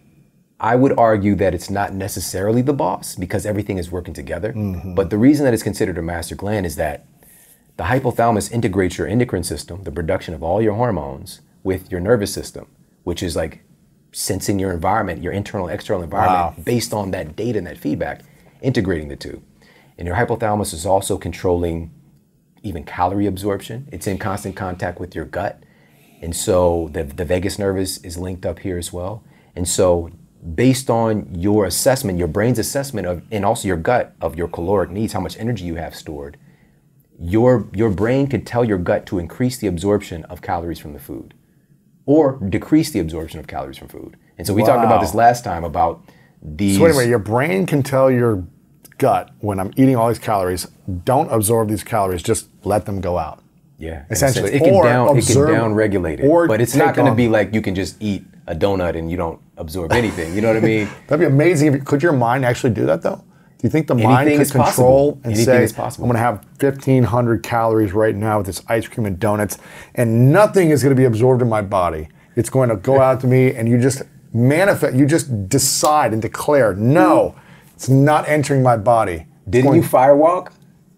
I would argue that it's not necessarily the boss because everything is working together. Mm-hmm. But the reason that it's considered a master gland is that the hypothalamus integrates your endocrine system, the production of all your hormones, with your nervous system, which is like sensing your environment, your internal, external environment, Wow. based on that data and that feedback, integrating the two. And your hypothalamus is also controlling even calorie absorption. It's in constant contact with your gut. And so the vagus nerve is linked up here as well. And so based on your assessment, your brain's assessment of, and also your gut of your caloric needs, how much energy you have stored, your brain could tell your gut to increase the absorption of calories from the food or decrease the absorption of calories from food. And so we talked about this lait time about these. So wait a minute, your brain can tell your gut when I'm eating all these calories, don't absorb these calories, just let them go out. Yeah, in a Essentially. sense, it can Or down regulate it, or but it's not take going to on- be like you can just eat a donut and you don't absorb anything. You know what I mean? That'd be amazing. Could your mind actually do that though? Do you think the mind Anything could is possible. control and Anything say, is possible. I'm going to have 1,500 calories right now with this ice cream and donuts, and nothing is going to be absorbed in my body. It's going to go out to me, and you just manifest, you just decide and declare, no, it's not entering my body. Didn't you firewalk?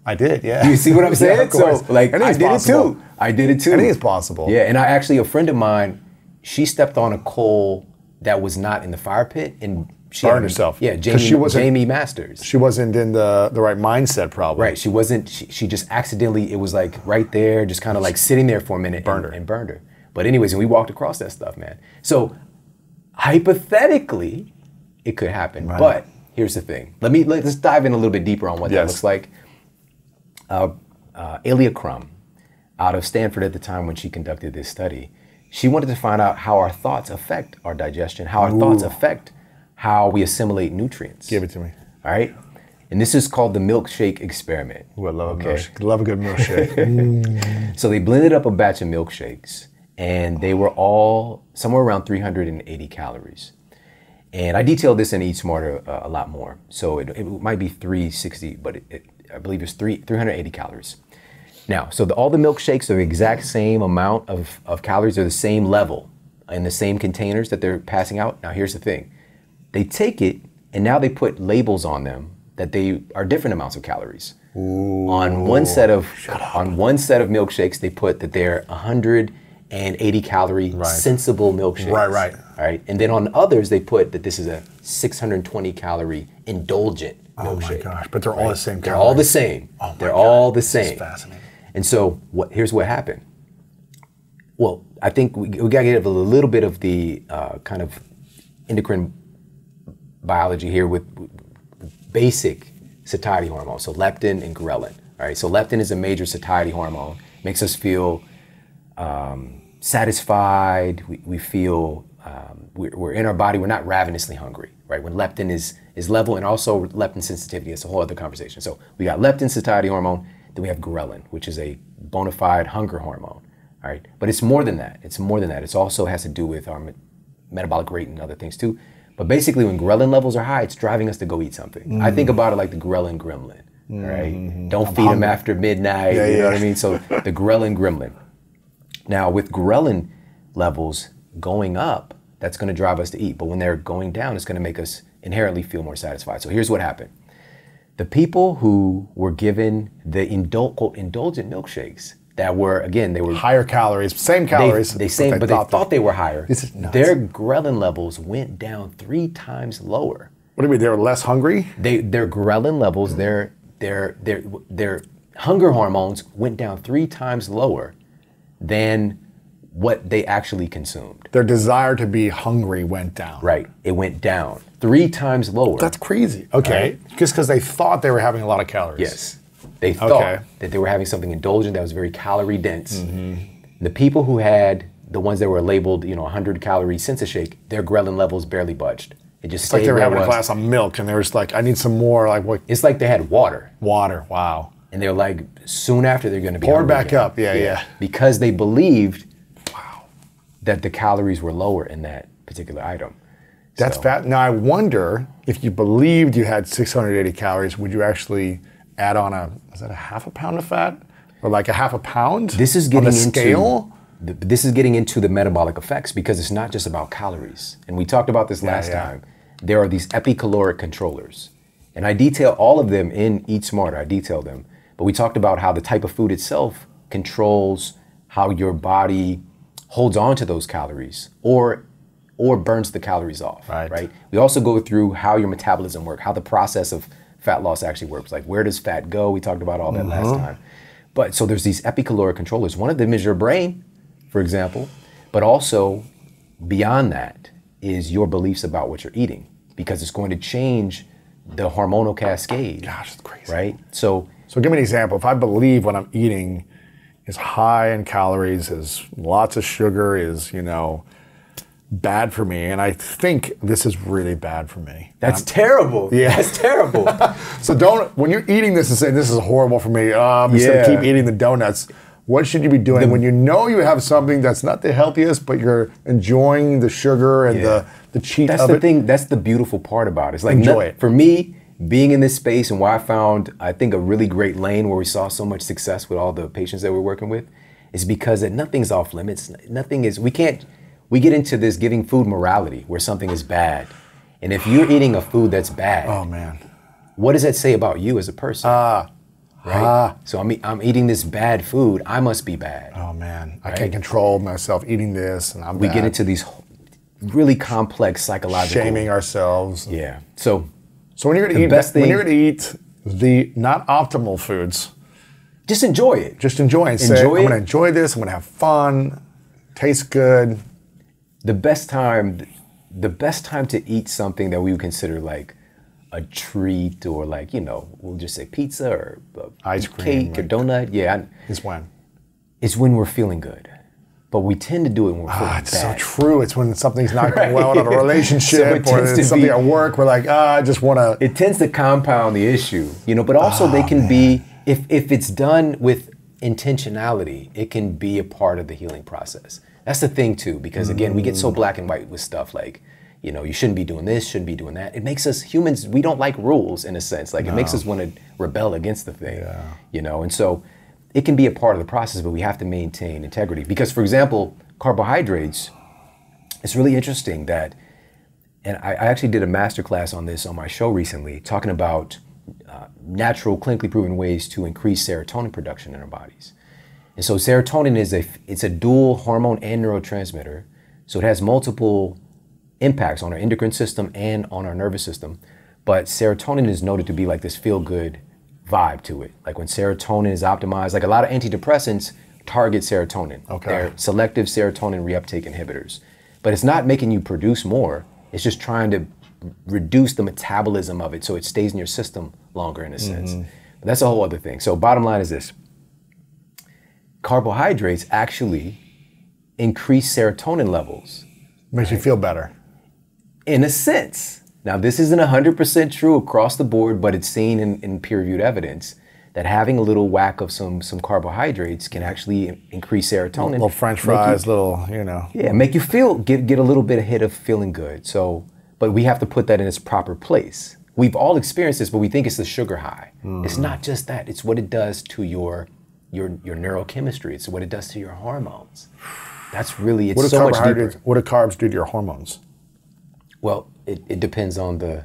I did, yeah. You see what I'm saying? Yeah, of course. So, like, I Anything's did possible. it too. I did it too. Anything's possible. Yeah, and I actually, a friend of mine, she stepped on a coal that was not in the fire pit, and she Burned had- herself. Yeah, 'Cause she wasn't- Jamie Masters. She wasn't in the right mindset, probably. Right, she wasn't. She just accidentally. It was like right there, just kind of like sitting there for a minute, Burned her. and burned her. But anyways, and we walked across that stuff, man. So hypothetically, it could happen. Right. But here's the thing. Let's dive in a little bit deeper on what that Yes. looks like. Elia Crum, out of Stanford at the time when she conducted this study, she wanted to find out how our thoughts affect our digestion, how our thoughts affect how we assimilate nutrients. Give it to me. All right? And this is called the milkshake experiment. Ooh, I love a Okay. milkshake. Love a good milkshake. So they blended up a batch of milkshakes, and they were all somewhere around 380 calories. And I detailed this in Eat Smarter a lot more. So it might be 360, but I believe it's 380 calories. Now, so all the milkshakes are the exact same amount of calories, they're the same level in the same containers that they're passing out. Now, here's the thing. They take it, and now they put labels on them that they are different amounts of calories. On one set of milkshakes, they put that they're 180 calorie sensible milkshakes. Right. All right. And then on others, they put that this is a 620 calorie indulgent Oh my milkshake. gosh, but they're all the same They're all the calories. same. Oh my They're God, all the this is same. fascinating. And so here's what happened. Well, I think we got to get a little bit of the kind of endocrine biology here with basic satiety hormones. So leptin and ghrelin. All right. So leptin is a major satiety hormone. Makes us feel satisfied. We feel we're in our body. We're not ravenously hungry. Right. When leptin is level, and also leptin sensitivity. It's a whole other conversation. So we got leptin, satiety hormone. Then we have ghrelin, which is a bona fide hunger hormone. All right. But it's more than that. It's more than that. It also has to do with our metabolic rate and other things too. But basically, when ghrelin levels are high, it's driving us to go eat something. I think about it like the ghrelin gremlin, right? Don't feed them after midnight, you know what I mean? So the ghrelin gremlin. Now, with ghrelin levels going up, that's going to drive us to eat. But when they're going down, it's going to make us inherently feel more satisfied. So here's what happened. The people who were given the quote, indulgent milkshakes that were, again, they were Higher calories, same calories. They thought they were higher. This is nuts. Their ghrelin levels went down 3 times lower What do you mean? They were less hungry? Their ghrelin levels, their hunger hormones went down 3 times lower than what they actually consumed. Their desire to be hungry went down. Right. It went down 3 times lower. That's crazy. Okay. Right? Just because they thought they were having a lot of calories. Yes. They thought that they were having something indulgent that was very calorie dense. The people who had the ones that were labeled, 100 calorie Sensa shake, their ghrelin levels barely budged. It just It's like stayed they were where it having a was. glass of milk and they were just like, I need some more. Like what? It's like they had water. Water. Wow. And they're like, soon after they're going to be Pour hungry back again. up. Yeah. Because they believed that the calories were lower in that particular item. That's fat. Now I wonder if you believed you had 680 calories, would you actually add on is that a half a pound of fat? Or like a half a pound? This is on getting the scale? This is getting into the metabolic effects because it's not just about calories. And we talked about this last time. There are these epicaloric controllers. And I detail all of them in Eat Smarter. I detail them. But we talked about how the type of food itself controls how your body holds on to those calories or burns the calories off, right? We also go through how your metabolism works, how the process of fat loss actually works. Like where does fat go? We talked about all that last time. But so there's these epicaloric controllers. One of them is your brain, for example, but also beyond that is your beliefs about what you're eating because it's going to change the hormonal cascade. Gosh, that's crazy. Right? So give me an example. If I believe what I'm eating is high in calories, is lots of sugar, is, bad for me, and I think this is really bad for me. That's terrible. Yeah. That's terrible. So when you're eating this and saying this is horrible for me, I'm just gonna keep eating the donuts. What should you be doing when you know you have something that's not the healthiest, but you're enjoying the sugar and the cheat That's of the it? thing. That's the beautiful part about it. It's like Enjoy it. For me, being in this space and why I found, I think, a really great lane where we saw so much success with all the patients that we're working with is because that nothing's off limits. Nothing is, we get into this giving food morality where something is bad. And if you're eating a food that's bad, oh man, what does that say about you as a person? Right? So I'm eating this bad food, I must be bad. Oh man, I can't control myself eating this and We get into these really complex psychological... Shaming ourselves. Yeah. So when you're gonna eat the not optimal foods, just enjoy it. Just enjoy it. I'm gonna enjoy this, I'm gonna have fun, taste good. The best time to eat something that we would consider like a treat or like, we'll just say pizza or ice cream, cake or donut. Yeah. Is when? It's when we're feeling good. But we tend to do it when we're feeling it's bad. so true. It's when something's not going well in a relationship So or it's something at work. We're like, I just want to. It tends to compound the issue, but also they can be, if it's done with intentionality, it can be a part of the healing process. That's the thing too, because again, we get so black and white with stuff like, you shouldn't be doing this, shouldn't be doing that. It makes us humans, we don't like rules in a sense. Like it makes us want to rebel against the thing, and so it can be a part of the process, but we have to maintain integrity. Because for example, carbohydrates, it's really interesting that, and I actually did a masterclass on this on my show recently, talking about natural, clinically proven ways to increase serotonin production in our bodies. And so serotonin it's a dual hormone and neurotransmitter. So it has multiple impacts on our endocrine system and on our nervous system. But serotonin is noted to be like this feel-good vibe to it. Like when serotonin is optimized, like a lot of antidepressants target serotonin. Okay. They're selective serotonin reuptake inhibitors. But it's not making you produce more. It's just trying to reduce the metabolism of it so it stays in your system longer in a sense. But that's a whole other thing. So bottom line is this. Carbohydrates actually increase serotonin levels. Makes you feel better. In a sense. Now, this isn't 100% true across the board, but it's seen in peer-reviewed evidence that having a little whack of some carbohydrates can actually increase serotonin. Little French fries, Yeah, make you feel, get a little bit ahead of feeling good. So, but we have to put that in its proper place. We've all experienced this, but we think it's the sugar high. It's not just that. It's what it does to your neurochemistry. It's what it does to your hormones. That's really, it's so much deeper. What do carbs do to your hormones? Well, it depends on the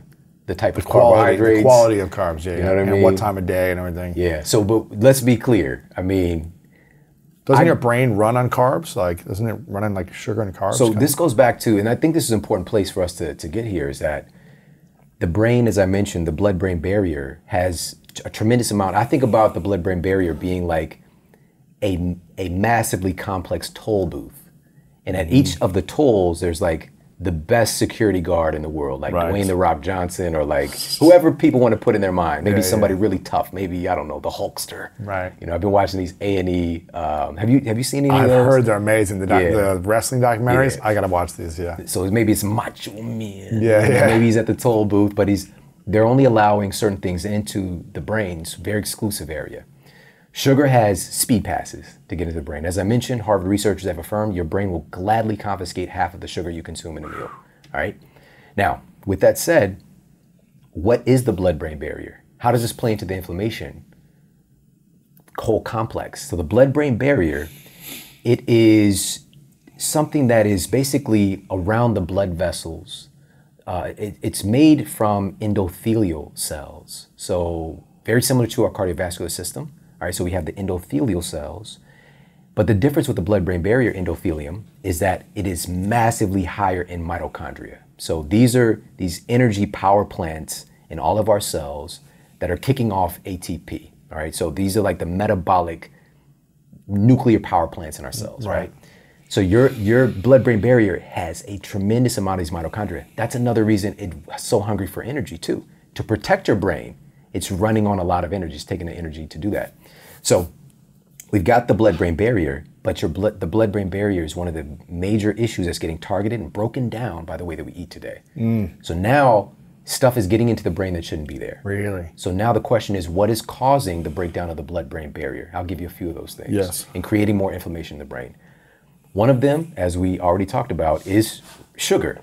type of Quality, carbohydrates. the quality of carbs, yeah. You know what I mean? And what time of day and everything. Yeah, so but let's be clear. I mean, doesn't your brain run on carbs? Like, doesn't it run on like sugar and carbs? So this goes back to, and I think this is an important place for us to get here, is that the brain, as I mentioned, the blood-brain barrier has a tremendous amount. I think about the blood-brain barrier being like a massively complex toll booth. And at each of the tolls, there's like the best security guard in the world, like Right. Dwayne The Rock Johnson, or like whoever people want to put in their mind. Maybe somebody really tough. Maybe, I don't know, the Hulkster. Right. You know, I've been watching these A&E. Have you seen any of I've those? heard they're amazing. The wrestling documentaries. Yeah. I gotta watch these. Yeah. So maybe it's Macho Man. Yeah, You know, yeah. Maybe he's at the toll booth, but they're only allowing certain things into the brain's very exclusive area. Sugar has speed passes to get into the brain. As I mentioned, Harvard researchers have affirmed your brain will gladly confiscate half of the sugar you consume in a meal. All right. Now, with that said, what is the blood-brain barrier? How does this play into the inflammation whole complex? So the blood-brain barrier, it is something that is basically around the blood vessels. It's made from endothelial cells. So very similar to our cardiovascular system. All right, so we have the endothelial cells. But the difference with the blood-brain barrier endothelium is that it is massively higher in mitochondria. So these are these energy power plants in all of our cells that are kicking off ATP. All right, so these are like the metabolic nuclear power plants in our cells, right? So your blood-brain barrier has a tremendous amount of these mitochondria. That's another reason it's so hungry for energy too. To protect your brain, it's running on a lot of energy. It's taking the energy to do that. So we've got the blood-brain barrier, but the blood-brain barrier is one of the major issues that's getting targeted and broken down by the way that we eat today. So now stuff is getting into the brain that shouldn't be there. Really? So now the question is, what is causing the breakdown of the blood-brain barrier? I'll give you a few of those things. Yes. And creating more inflammation in the brain. One of them, as we already talked about, is sugar.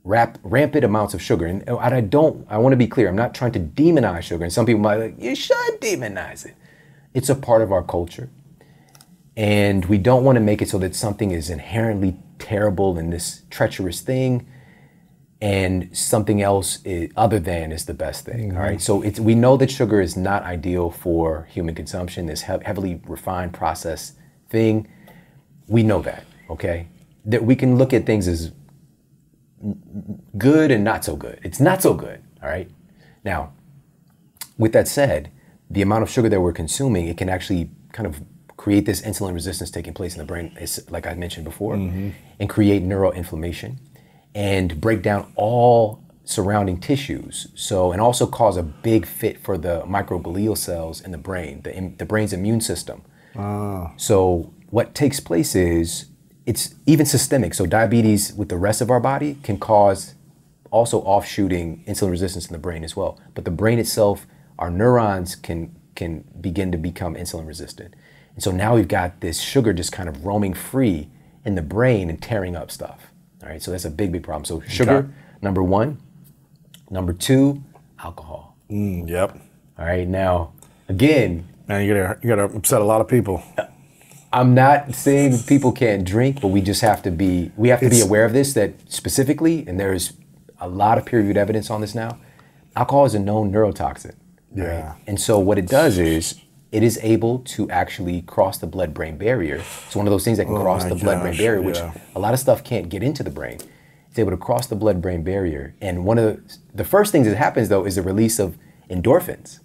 Rampant amounts of sugar. And I want to be clear, I'm not trying to demonize sugar. And some people might be like, you should demonize it. It's a part of our culture. And we don't want to make it so that something is inherently terrible and this treacherous thing, and something else other than is the best thing. All right. So we know that sugar is not ideal for human consumption, this heavily refined processed thing. We know that, okay? That we can look at things as good and not so good. It's not so good, all right? Now, with that said, the amount of sugar that we're consuming, it can actually kind of create this insulin resistance taking place in the brain, like I mentioned before, and create neuroinflammation and break down all surrounding tissues. So, and also cause a big fit for the microglial cells in the brain, the brain's immune system. So what takes place is, it's even systemic. So diabetes with the rest of our body can cause also offshooting insulin resistance in the brain as well. But the brain itself, our neurons can begin to become insulin resistant. And so now we've got this sugar just kind of roaming free in the brain and tearing up stuff. All right, so that's a big problem. So sugar, number one. Number two, alcohol. Yep. All right, now, again, Man, you gotta upset a lot of people. I'm not saying people can't drink, but we have to be aware of this, that specifically, and there's a lot of peer-reviewed evidence on this now, alcohol is a known neurotoxin. Yeah. Right? And so what it does is, it is able to actually cross the blood-brain barrier. It's one of those things that can cross the blood-brain barrier, which a lot of stuff can't get into the brain. It's able to cross the blood-brain barrier. And one of the first things that happens, though, is the release of endorphins.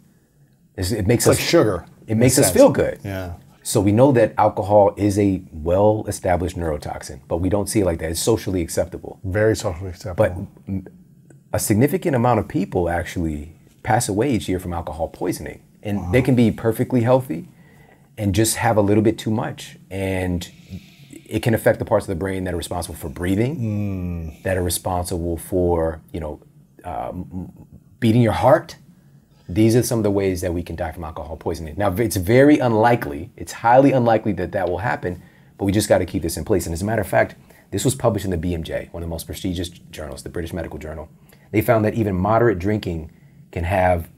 It makes us like sugar. It makes us feel good. Yeah. So we know that alcohol is a well-established neurotoxin, but we don't see it like that. It's socially acceptable. Very socially acceptable. But a significant amount of people actually pass away each year from alcohol poisoning. And they can be perfectly healthy and just have a little bit too much. And it can affect the parts of the brain that are responsible for breathing, that are responsible for, beating your heart. These are some of the ways that we can die from alcohol poisoning. Now, it's very unlikely, it's highly unlikely that will happen, but we just got to keep this in place. And as a matter of fact, this was published in the BMJ, one of the most prestigious journals, the British Medical Journal. They found that even moderate drinking can have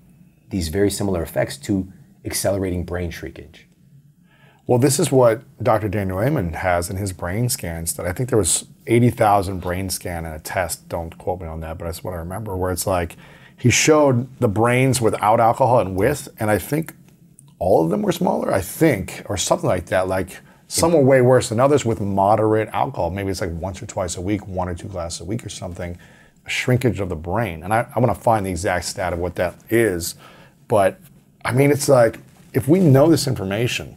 these very similar effects to accelerating brain shrinkage. Well, this is what Dr. Daniel Amen has in his brain scans, that I think there was 80,000 brain scan in a test, don't quote me on that, but that's what I remember, where it's like, he showed the brains without alcohol and with, and I think all of them were smaller, or something like that. Like some were way worse than others with moderate alcohol. Maybe it's like once or twice a week, 1 or 2 glasses a week or something. shrinkage of the brain. And I want to find the exact stat of what that is. But I mean, it's like, if we know this information,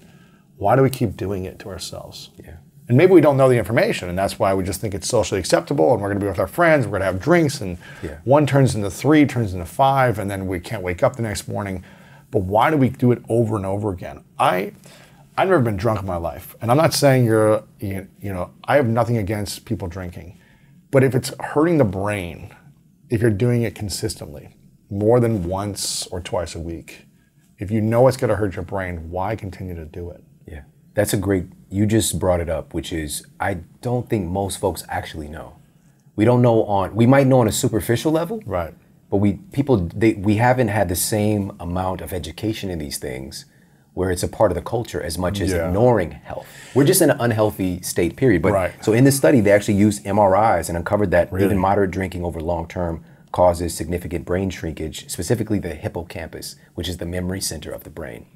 why do we keep doing it to ourselves? Yeah. And maybe we don't know the information, and that's why we just think it's socially acceptable, and we're going to be with our friends, we're going to have drinks, and one turns into 3, turns into 5, and then we can't wake up the next morning. But why do we do it over and over again? I've never been drunk in my life, and I'm not saying I have nothing against people drinking, but if it's hurting the brain, if you're doing it consistently, more than once or twice a week, if you know it's going to hurt your brain, why continue to do it? Yeah, that's you just brought it up, which is, I don't think most folks actually know. We don't know we might know on a superficial level, right? But we haven't had the same amount of education in these things where it's a part of the culture as much as ignoring health. We're just in an unhealthy state, period. But so in this study, they actually used MRIs and uncovered that even moderate drinking over long term causes significant brain shrinkage, specifically the hippocampus, which is the memory center of the brain.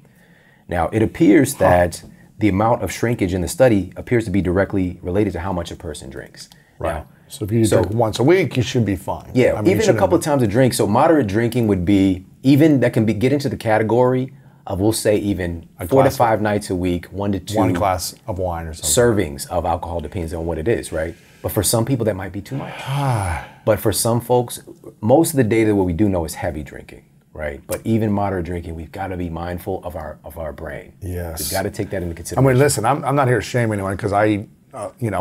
Now, it appears that the amount of shrinkage in the study appears to be directly related to how much a person drinks. Right. Now, so if you drink once a week, you should be fine. Yeah, I mean, even a couple of times a drink. So moderate drinking would be, get into the category of, we'll say, even 4 to 5 nights a week, 1 to 2. 1 glass of wine or something. Servings of alcohol, depends on what it is, right? But for some people, that might be too much. But for some folks, most of the data, what we do know is heavy drinking, right? But even moderate drinking, we've got to be mindful of our brain. Yes. We've got to take that into consideration. I mean, listen, I'm not here to shame anyone, because I eat,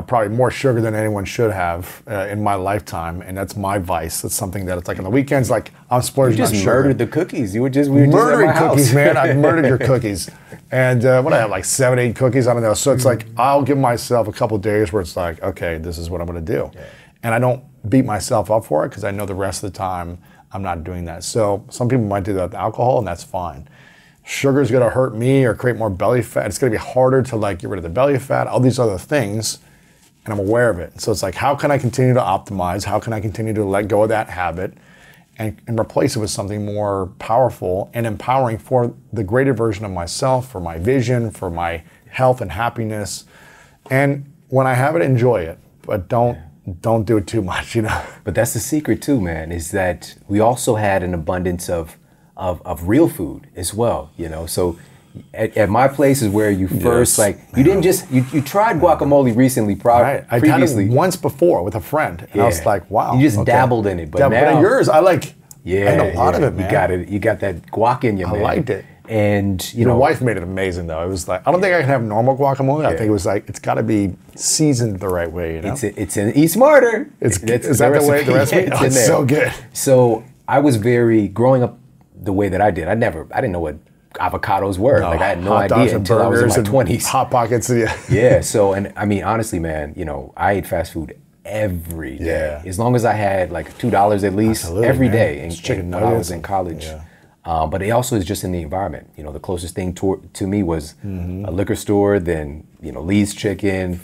probably more sugar than anyone should have in my lifetime, and that's my vice. That's something that it's like on the weekends, like I'm splurging on sugar. You just murdered the cookies. We were just at murdering my house. cookies, man. I murdered your cookies. And what I have, like 7, 8 cookies, I don't know. So it's like, I'll give myself a couple days where it's like, okay, this is what I'm going to do. Yeah. And I don't beat myself up for it, because I know the rest of the time I'm not doing that. So some people might do that with alcohol, and that's fine. Sugar is going to hurt me or create more belly fat. It's going to be harder to like get rid of the belly fat, all these other things, and I'm aware of it. So it's like, how can I continue to optimize? How can I continue to let go of that habit and replace it with something more powerful and empowering for the greater version of myself, for my vision, for my health and happiness? And when I have it, enjoy it, but don't do it too much, But that's the secret too, man, is that we also had an abundance of real food as well, So at my place is where you first, you didn't just, you tried guacamole recently, I'd previously. had it once before with a friend, and I was like, wow. You just dabbled in it, but now. But at yours, I had a lot of it, man. You got that guac in you, man. I liked it. And, Your wife made it amazing, though. It was like, I don't think I can have normal guacamole. I think it was like, it's got to be seasoned the right way, Eat smarter. Is that the way the recipe? It's in there. So good. So I was growing up the way that I did, I didn't know what avocados were. I had no idea until I was in my 20s. Hot Pockets, Yeah, so, and I mean, honestly, man, I ate fast food every day. As long as I had like $2 at least every day when I was in college. But it also is just in the environment. The closest thing to me was a liquor store, then, Lee's Chicken,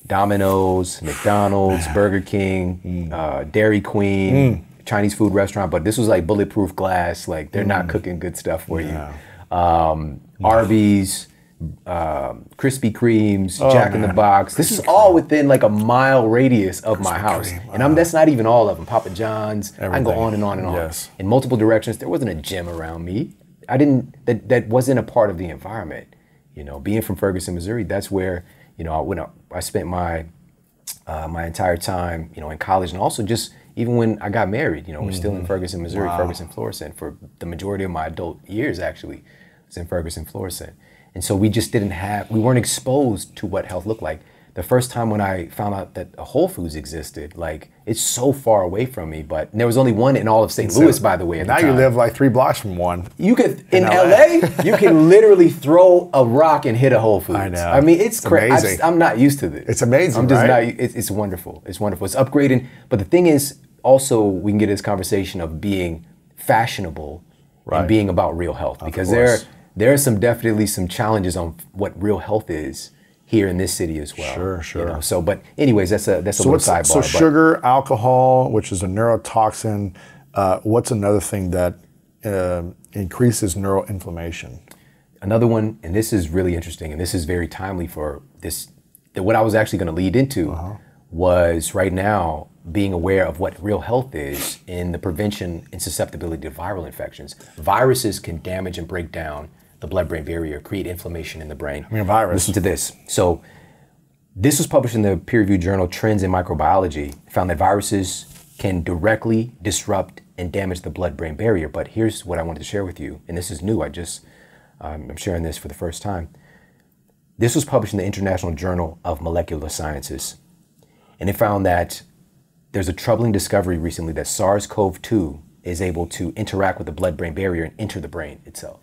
Domino's, McDonald's, Burger King, Dairy Queen, Chinese food restaurant. But this was like bulletproof glass. Like, they're not cooking good stuff for you. Arby's, Krispy Kremes, Jack in the Box. This is all within like a mile radius of my house. And that's not even all of them. Papa John's, everything. I can go on and on and on. Yes. In multiple directions. There wasn't a gym around me. That wasn't a part of the environment. Being from Ferguson, Missouri, that's where, I spent my entire time, in college, and also just even when I got married, we're still in Ferguson, Missouri, Ferguson, Florissant. For the majority of my adult years, actually, I was in Ferguson, Florissant. And so we just we weren't exposed to what health looked like. The first time when I found out that a Whole Foods existed, like, it's so far away from me, but there was only one in all of St. Louis, by the way, at the time. Now you live like 3 blocks from one. You could, in LA, you can literally throw a rock and hit a Whole Foods. I know. I mean, it's crazy. I'm not used to this. It's amazing, I'm just right? It's wonderful. It's wonderful. It's upgrading. But the thing is, also, we can get this conversation of being fashionable and being about real health. Because there are definitely some challenges on what real health is here in this city as well. Sure. So, but anyways, that's a little sidebar. So sugar, alcohol, which is a neurotoxin. What's another thing that increases neuroinflammation? Another one, and this is really interesting, and this is very timely for this. What I was actually going to lead into was right now being aware of what real health is in the prevention and susceptibility to viral infections. Viruses can damage and break down the blood-brain barrier, create inflammation in the brain. I mean, a virus. Listen to this. So this was published in the peer-reviewed journal Trends in Microbiology, found that viruses can directly disrupt and damage the blood-brain barrier. But here's what I wanted to share with you, and this is new. I'm sharing this for the first time. This was published in the International Journal of Molecular Sciences, and it found that there's a troubling discovery recently that SARS-CoV-2 is able to interact with the blood-brain barrier and enter the brain itself.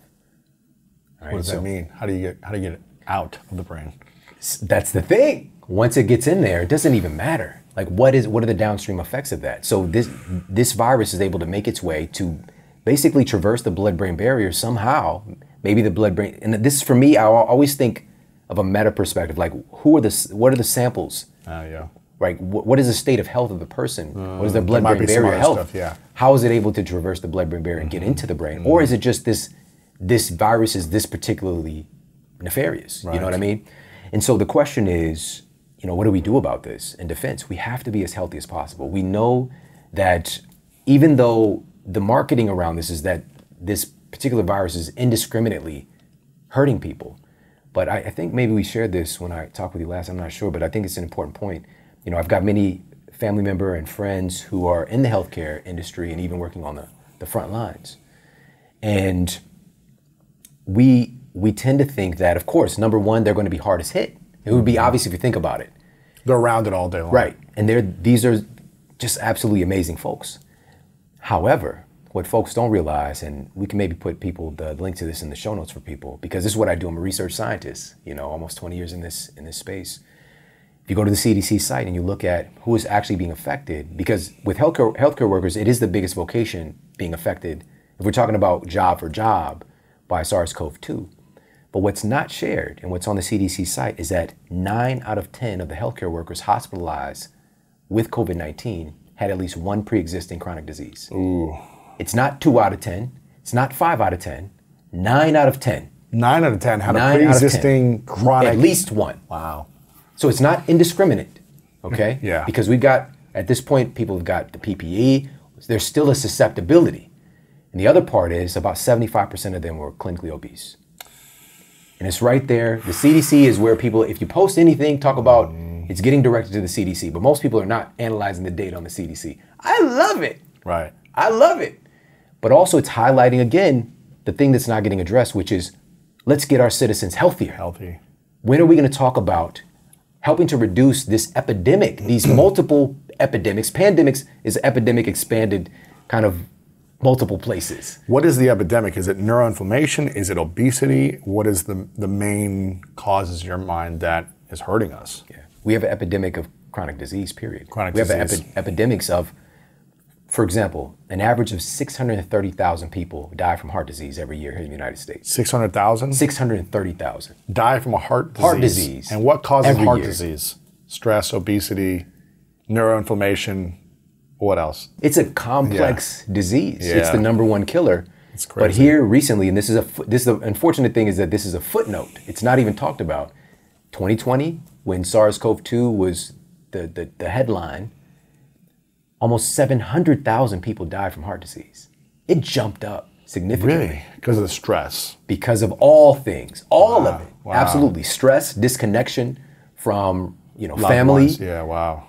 All right, What does that mean? How do you get it out of the brain? That's the thing. Once it gets in there, it doesn't even matter. Like, what are the downstream effects of that? So this virus is able to make its way to basically traverse the blood-brain barrier somehow. Maybe the blood-brain, and this for me, I always think of a meta perspective. Like, what are the samples? Yeah. Right. What is the state of health of the person? What is their blood-brain some barrier other health? stuff, yeah. How is it able to traverse the blood-brain barrier and get into the brain? Or is it just this virus is this particularly nefarious? You know what I mean? And so the question is, what do we do about this in defense? We have to be as healthy as possible. We know that even though the marketing around this is that this particular virus is indiscriminately hurting people, but I think maybe we shared this when I talked with you last, I'm not sure, but I think it's an important point. I've got many family member and friends who are in the healthcare industry and even working on the front lines. And we tend to think that, of course, number one, they're going to be hardest hit. It would be obvious if you think about it. They're around it all day long. Right. And these are just absolutely amazing folks. However, what folks don't realize, and we can maybe put the link to this in the show notes for people, because this is what I do. I'm a research scientist, almost 20 years in this space. If you go to the CDC site and you look at who is actually being affected, because with healthcare workers, it is the biggest vocation being affected, if we're talking about job for job, by SARS-CoV-2. But what's not shared and what's on the CDC site is that 9 out of 10 of the healthcare workers hospitalized with COVID-19 had at least one pre-existing chronic disease. Ooh. It's not 2 out of 10. It's not 5 out of 10. 9 out of 10. 9 out of 10 had a pre-existing chronic. At least one. Wow. So it's not indiscriminate, okay? Yeah. Because we've got, at this point, people have got the PPE. There's still a susceptibility. And the other part is about 75% of them were clinically obese. And it's right there. The CDC is where people, if you post anything, talk about it's getting directed to the CDC. But most people are not analyzing the data on the CDC. I love it. Right. I love it. But also it's highlighting, again, the thing that's not getting addressed, which is let's get our citizens healthier. Healthy. When are we going to talk about helping to reduce this epidemic, these multiple epidemics? Pandemics is epidemic expanded kind of multiple places. What is the epidemic? Is it neuroinflammation? Is it obesity? What is the main causes in your mind that is hurting us? Yeah. We have an epidemic of chronic disease, period. Chronic we disease. have epidemics of, for example, an average of 630,000 people die from heart disease every year here in the United States. 600,000? 630,000. Die from a heart disease. Heart disease. And what causes Every heart year. disease? Stress, obesity, neuroinflammation. What else? It's a complex disease. It's Yeah. the number one killer. It's crazy. But here recently, and this is the unfortunate thing is that this is a footnote. It's not even talked about. 2020, when SARS-CoV-2 was the headline, almost 700,000 people died from heart disease. It jumped up significantly. Really? Because of the stress. Because of all things, all of it. Wow. Absolutely. Stress, disconnection from Loved family. ones. Yeah, wow.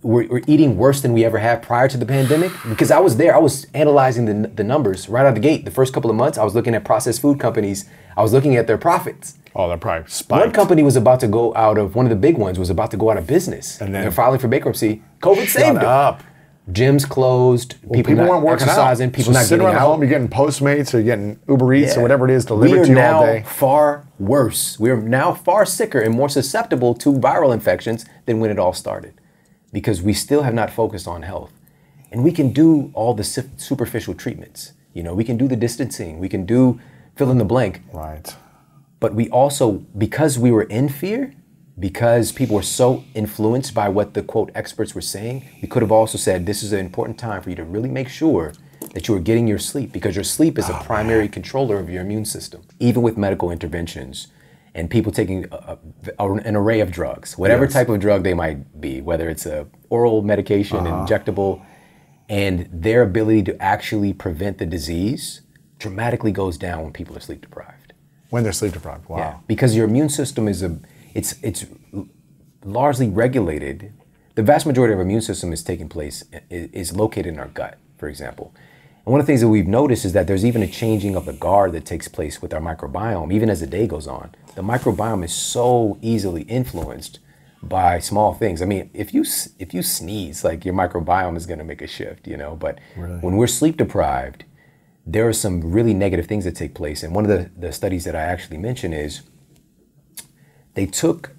We're eating worse than we ever have prior to the pandemic. Because I was there, I was analyzing the numbers right out of the gate. The first couple of months, I was looking at processed food companies. I was looking at their profits. Oh, they're probably spiked. One company was about to go out of, one of the big ones was about to go out of business. And then- they're filing for bankruptcy. COVID Shut saved them. up. Gyms closed, people People not weren't working exercising, out. people So not sitting getting around out. home, you're getting Postmates or you're getting Uber Eats or Yeah. whatever it is We delivered are to you now all day. far worse. We are now far sicker and more susceptible to viral infections than when it all started, because we still have not focused on health. And we can do all the superficial treatments. We can do the distancing, we can do fill in the blank. Right. But we also, because we were in fear, because people were so influenced by what the quote experts were saying, we could have also said this is an important time for you to really make sure that you are getting your sleep, because your sleep is a primary controller of your immune system. Even with medical interventions and people taking an array of drugs, whatever Yes. type of drug they might be, whether it's a oral medication, injectable, and their ability to actually prevent the disease dramatically goes down when people are sleep deprived. When they're sleep deprived. Wow. Yeah, because your immune system it's largely regulated. The vast majority of our immune system is located in our gut, for example. And one of the things that we've noticed is that there's even a changing of the guard that takes place with our microbiome, even as the day goes on. The microbiome is so easily influenced by small things. I mean, if you sneeze, like your microbiome is going to make a shift, you know. But when we're sleep deprived, there are some really negative things that take place. And one of the studies that I actually mentioned is they took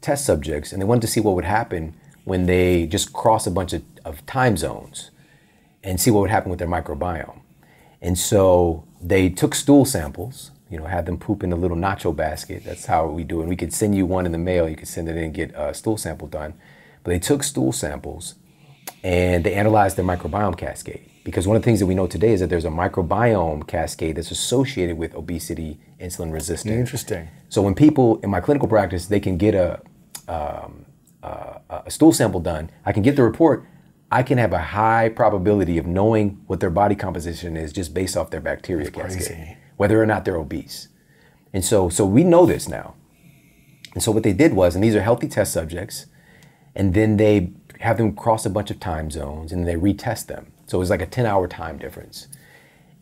test subjects and they wanted to see what would happen when they just cross a bunch of time zones and see what would happen with their microbiome. And so they took stool samples, you know, had them poop in a little nacho basket. That's how we do it. We could send you one in the mail. You could send it in and get a stool sample done. But they took stool samples and they analyzed their microbiome cascade. Because one of the things that we know today is that there's a microbiome cascade that's associated with obesity, insulin resistance. Interesting. So when people in my clinical practice, they can get a stool sample done, I can get the report, I can have a high probability of knowing what their body composition is just based off their bacteria cascade, whether or not they're obese. And so we know this now. And so what they did was, and these are healthy test subjects, and then they have them cross a bunch of time zones and they retest them. So it's like a 10-hour time difference.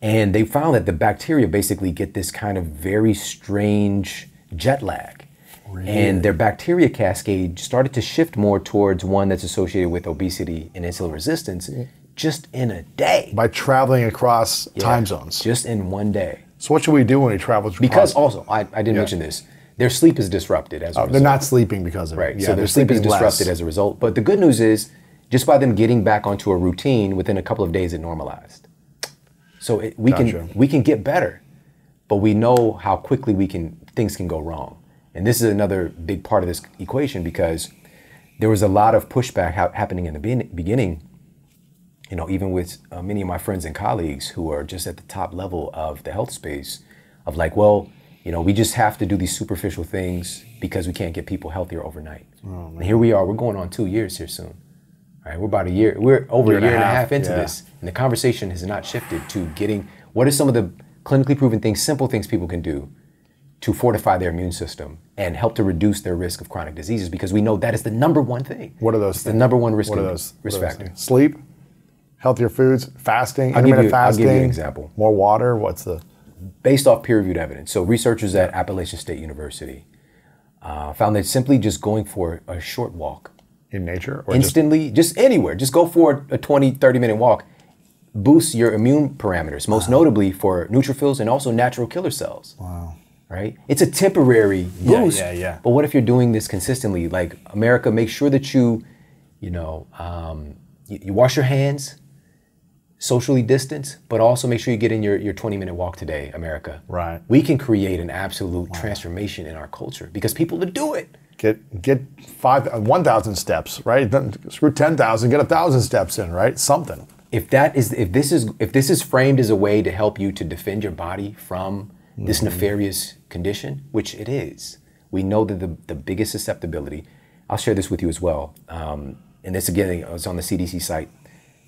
And they found that the bacteria basically get this kind of very strange jet lag. Really? And their bacteria cascade started to shift more towards one that's associated with obesity and insulin resistance just in a day. By traveling across time zones. Just in one day. So what should we do when we travel across? Because also, I didn't mention this, their sleep is disrupted as a result. They're not sleeping because of it. Right, Yeah, so their sleep is sleeping disrupted less. as a result. But the good news is, just by them getting back onto a routine, within a couple of days it normalized. So we can get better, but we know how quickly things can go wrong. And this is another big part of this equation, because there was a lot of pushback happening in the beginning, you know, even with many of my friends and colleagues who are just at the top level of the health space, of like, well, you know, we just have to do these superficial things because we can't get people healthier overnight. And here we are, we're going on 2 years here soon. Right, we're about we're over a year and a half into this, and the conversation has not shifted to getting, what are some of the clinically proven things, simple things people can do to fortify their immune system and help to reduce their risk of chronic diseases, because we know that is the number one thing. What are those It's the number one risk factor? factor. Sleep, healthier foods, fasting, I'll give intermittent fasting. you an example. More water, what's the? Based off peer-reviewed evidence. So researchers at Appalachian State University found that simply just going for a short walk, In nature? Or instantly, just anywhere, just go for a 20, 30-minute walk, boosts your immune parameters, most notably for neutrophils and also natural killer cells. Wow. Right? It's a temporary boost. Yeah. But what if you're doing this consistently? Like, America, make sure that you wash your hands, socially distance, but also make sure you get in your 20-minute walk today, America. Right. We can create an absolute transformation in our culture because people will do it. Get 1,000 steps, right? Screw 10,000, get 1,000 steps in, right? Something. If this is framed as a way to help you to defend your body from this nefarious condition, which it is, we know that the biggest susceptibility, I'll share this with you as well, and this again, it's on the CDC site,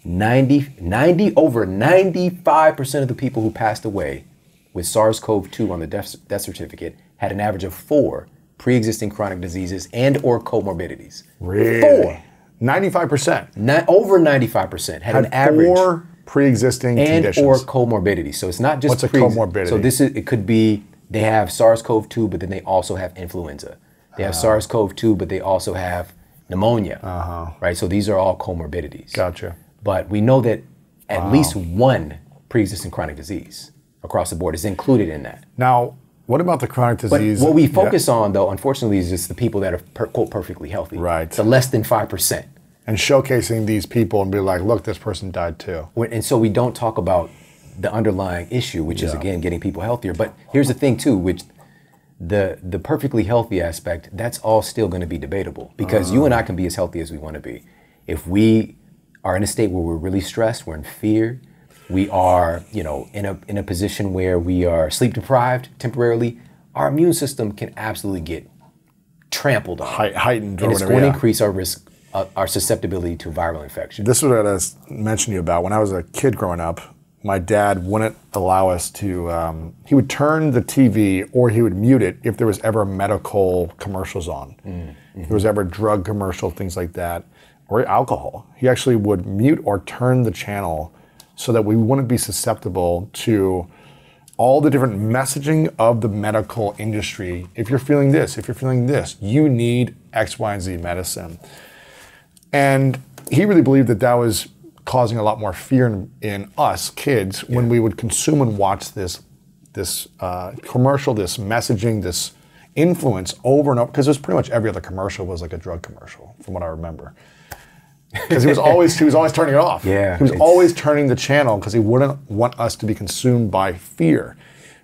over 95% of the people who passed away with SARS-CoV-2 on the death certificate had an average of 4 pre-existing chronic diseases and or comorbidities. Really? 4. 95%. Over 95% had an average 4 pre-existing and conditions. or comorbidities. So it's not just What's a comorbidity? So it could be they have SARS-CoV-2, but then they also have influenza. They have SARS-CoV-2, but they also have pneumonia. Right? So these are all comorbidities. Gotcha. But we know that at least one pre-existing chronic disease across the board is included in that. Now, what about the chronic But disease? what we focus on, though, unfortunately, is just the people that are quote perfectly healthy. Right. The less than 5%. And showcasing these people and be like, look, this person died too. And so we don't talk about the underlying issue, which is, again, getting people healthier. But here's the thing, too, which the perfectly healthy aspect, that's all still going to be debatable. Because you and I can be as healthy as we want to be. If we are in a state where we're really stressed, we're in fear, we are, in a position where we are sleep deprived temporarily, our immune system can absolutely get trampled on. Heightened or and it's whatever, going to yeah. increase our risk, our susceptibility to viral infection. This is what I was mentioning to you about. When I was a kid growing up, my dad wouldn't allow us to, he would turn the TV or he would mute it if there was ever medical commercials on. If there was ever drug commercial, things like that, or alcohol. He actually would mute or turn the channel so that we wouldn't be susceptible to all the different messaging of the medical industry. If you're feeling this, if you're feeling this, you need X, Y, and Z medicine. And he really believed that that was causing a lot more fear in us kids when we would consume and watch this commercial, this messaging, this influence over and over, because it was pretty much every other commercial was like a drug commercial, from what I remember. Because he was always turning it off. Yeah, he was always turning the channel because he wouldn't want us to be consumed by fear.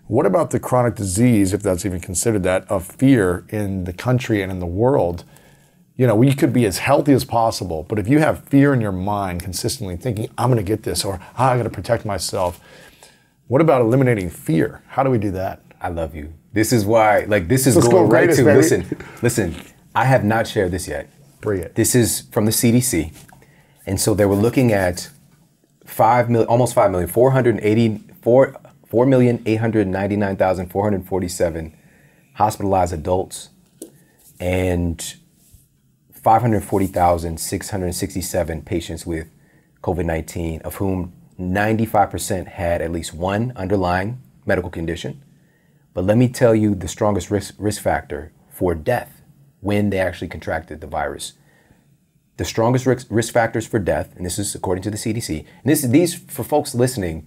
What about the chronic disease, if that's even considered that, of fear in the country and in the world? You know, we could be as healthy as possible, but if you have fear in your mind consistently thinking, I'm going to get this, or I got to protect myself, what about eliminating fear? How do we do that? I love you. This is why, like, this is Let's going go right greatest, to, baby. listen, I have not shared this yet. Bring it. This is from the CDC. And so they were looking at 5 million, almost 5 million, 4,899,447 hospitalized adults and 540,667 patients with COVID-19, of whom 95% had at least one underlying medical condition. But let me tell you the strongest risk factor for death when they actually contracted the virus. The strongest risk factors for death, and this is according to the CDC, and these for folks listening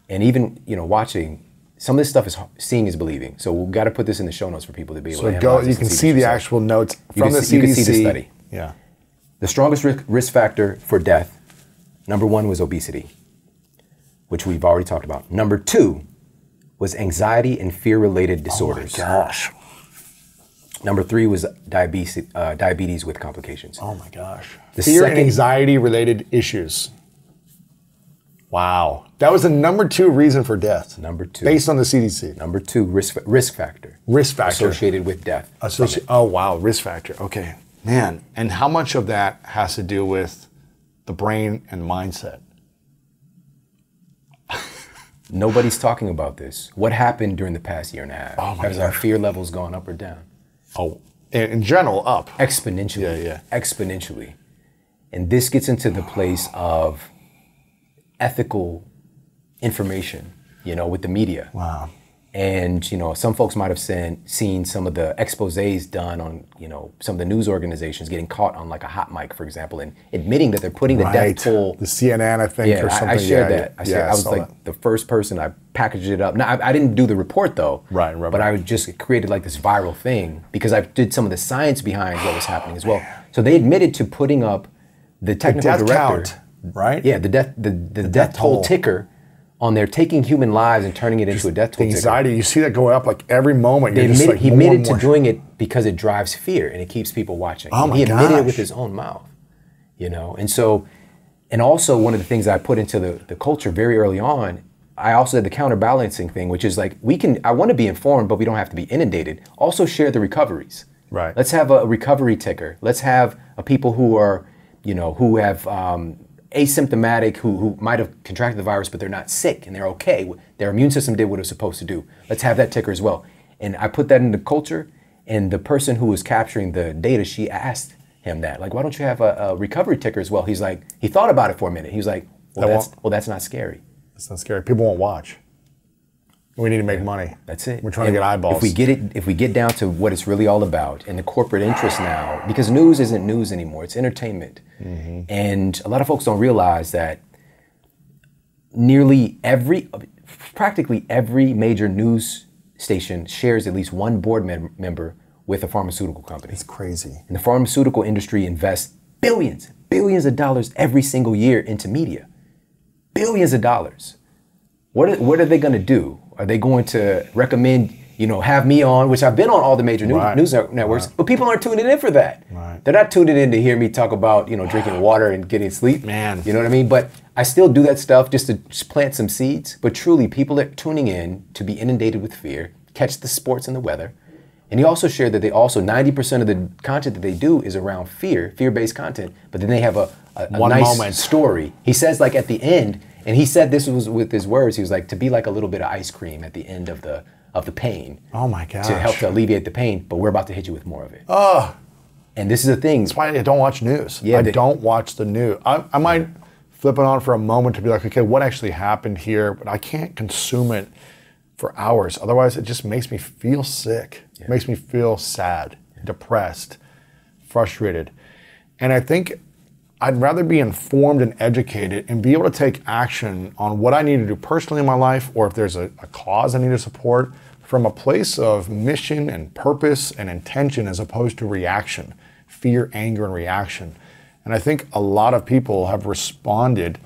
and even watching, some of this stuff is seeing is believing. So we've got to put this in the show notes for people to be able to analyze you can see the actual notes from the CDC. You can see the study. Yeah. The strongest risk factor for death, number 1 was obesity, which we've already talked about. Number 2 was anxiety and fear-related disorders. Oh my gosh. Number 3 was diabetes with complications. Oh my gosh. The Fear and second- anxiety-related issues. Wow. That was the number 2 reason for death. Number 2. Based on the CDC. Number 2, risk factor. Risk factor. Associated with death. Oh, wow. Risk factor. Okay. Man. And how much of that has to do with the brain and mindset? Nobody's talking about this. What happened during the past year and a half? Oh my Has our gosh. fear levels gone up or down? Oh, in general, up. Exponentially. Yeah. Exponentially. And this gets into the place of ethical information, with the media. Wow. And, some folks might have seen some of the exposés done on, some of the news organizations getting caught on like a hot mic, for example, and admitting that they're putting the death toll. The CNN, I think, or something. I shared that. I was saw like that. the first person. I packaged it up. Now, I didn't do the report though. Right. But I just created like this viral thing because I did some of the science behind what was happening as well. So they admitted to putting up the technical death director. count, right? Yeah, the death toll ticker on there, taking human lives and turning it into a death toll The ticker. anxiety, you see that go up like every moment. He You're just like more admitted and to more. doing it because it drives fear and it keeps people watching. Oh my he admitted it gosh. with his own mouth, And so, and also one of the things I put into the culture very early on, I also did the counterbalancing thing, which is like I want to be informed, but we don't have to be inundated. Also share the recoveries. Right. Let's have a recovery ticker. Let's have people who are, who have asymptomatic, who might have contracted the virus, but they're not sick and they're okay. Their immune system did what it was supposed to do. Let's have that ticker as well. And I put that in the culture, and the person who was capturing the data, she asked him that, like, why don't you have a recovery ticker as well? He's like, he thought about it for a minute. He was like, that's not scary. It's not scary. People won't watch. We need to make money. That's it. We're trying to get eyeballs. If we get down to what it's really all about and the corporate interest now, because news isn't news anymore, it's entertainment. Mm-hmm. And a lot of folks don't realize that practically every major news station shares at least one board member with a pharmaceutical company. It's crazy. And the pharmaceutical industry invests billions of dollars every single year into media. Billions of dollars. What are they going to do? Are they going to recommend, have me on, which I've been on all the major news networks, but people aren't tuning in for that. Right. They're not tuning in to hear me talk about, drinking water and getting sleep. Man. You know what I mean? But I still do that stuff just to plant some seeds. But truly, people are tuning in to be inundated with fear, catch the sports and the weather. And he also shared that they also, 90% of the content that they do is around fear-based content, but then they have a One nice moment. story. He says like at the end, and he said this was with his words, he was like, to be like a little bit of ice cream at the end of the pain. Oh my gosh. To help to alleviate the pain, but we're about to hit you with more of it. Oh. And this is the thing. That's why I don't watch news. Yeah, I don't watch the news. I might flip it on for a moment to be like, okay, what actually happened here? But I can't consume it for hours. Otherwise, it just makes me feel sick. It makes me feel sad, depressed, frustrated. And I think I'd rather be informed and educated and be able to take action on what I need to do personally in my life, or if there's a cause I need to support, from a place of mission and purpose and intention as opposed to reaction, fear, anger, and reaction. And I think a lot of people have responded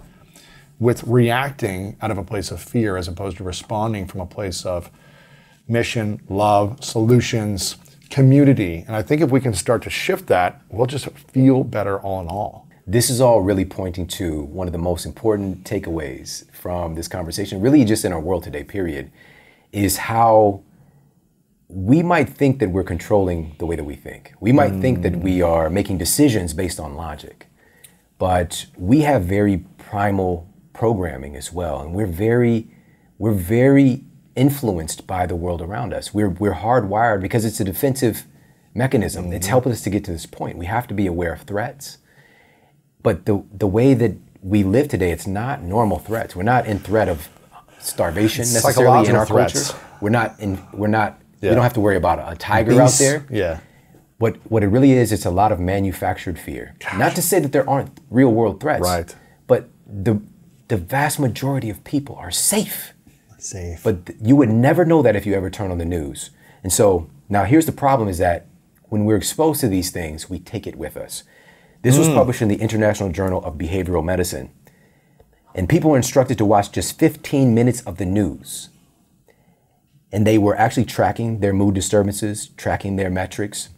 with reacting out of a place of fear as opposed to responding from a place of mission, love, solutions, community. And I think if we can start to shift that, we'll just feel better all in all. This is all really pointing to one of the most important takeaways from this conversation, really just in our world today, period, is how we might think that we're controlling the way that we think. We might think that we are making decisions based on logic, but we have very primal programming as well, and we're very influenced by the world around us. We're hardwired because it's a defensive mechanism. It's helping us to get to this point. We have to be aware of threats, but the way that we live today, it's not normal threats. We're not in threat of starvation necessarily in our threats. culture. We don't have to worry about a tiger out there. Yeah. What it really is, it's a lot of manufactured fear. Not to say that there aren't real world threats, Right. but the vast majority of people are safe. Safe. But you would never know that if you ever turn on the news. And so now here's the problem, is that when we're exposed to these things, we take it with us. This was published in the International Journal of Behavioral Medicine. And people were instructed to watch just 15 minutes of the news. And they were actually tracking their mood disturbances, tracking their metrics.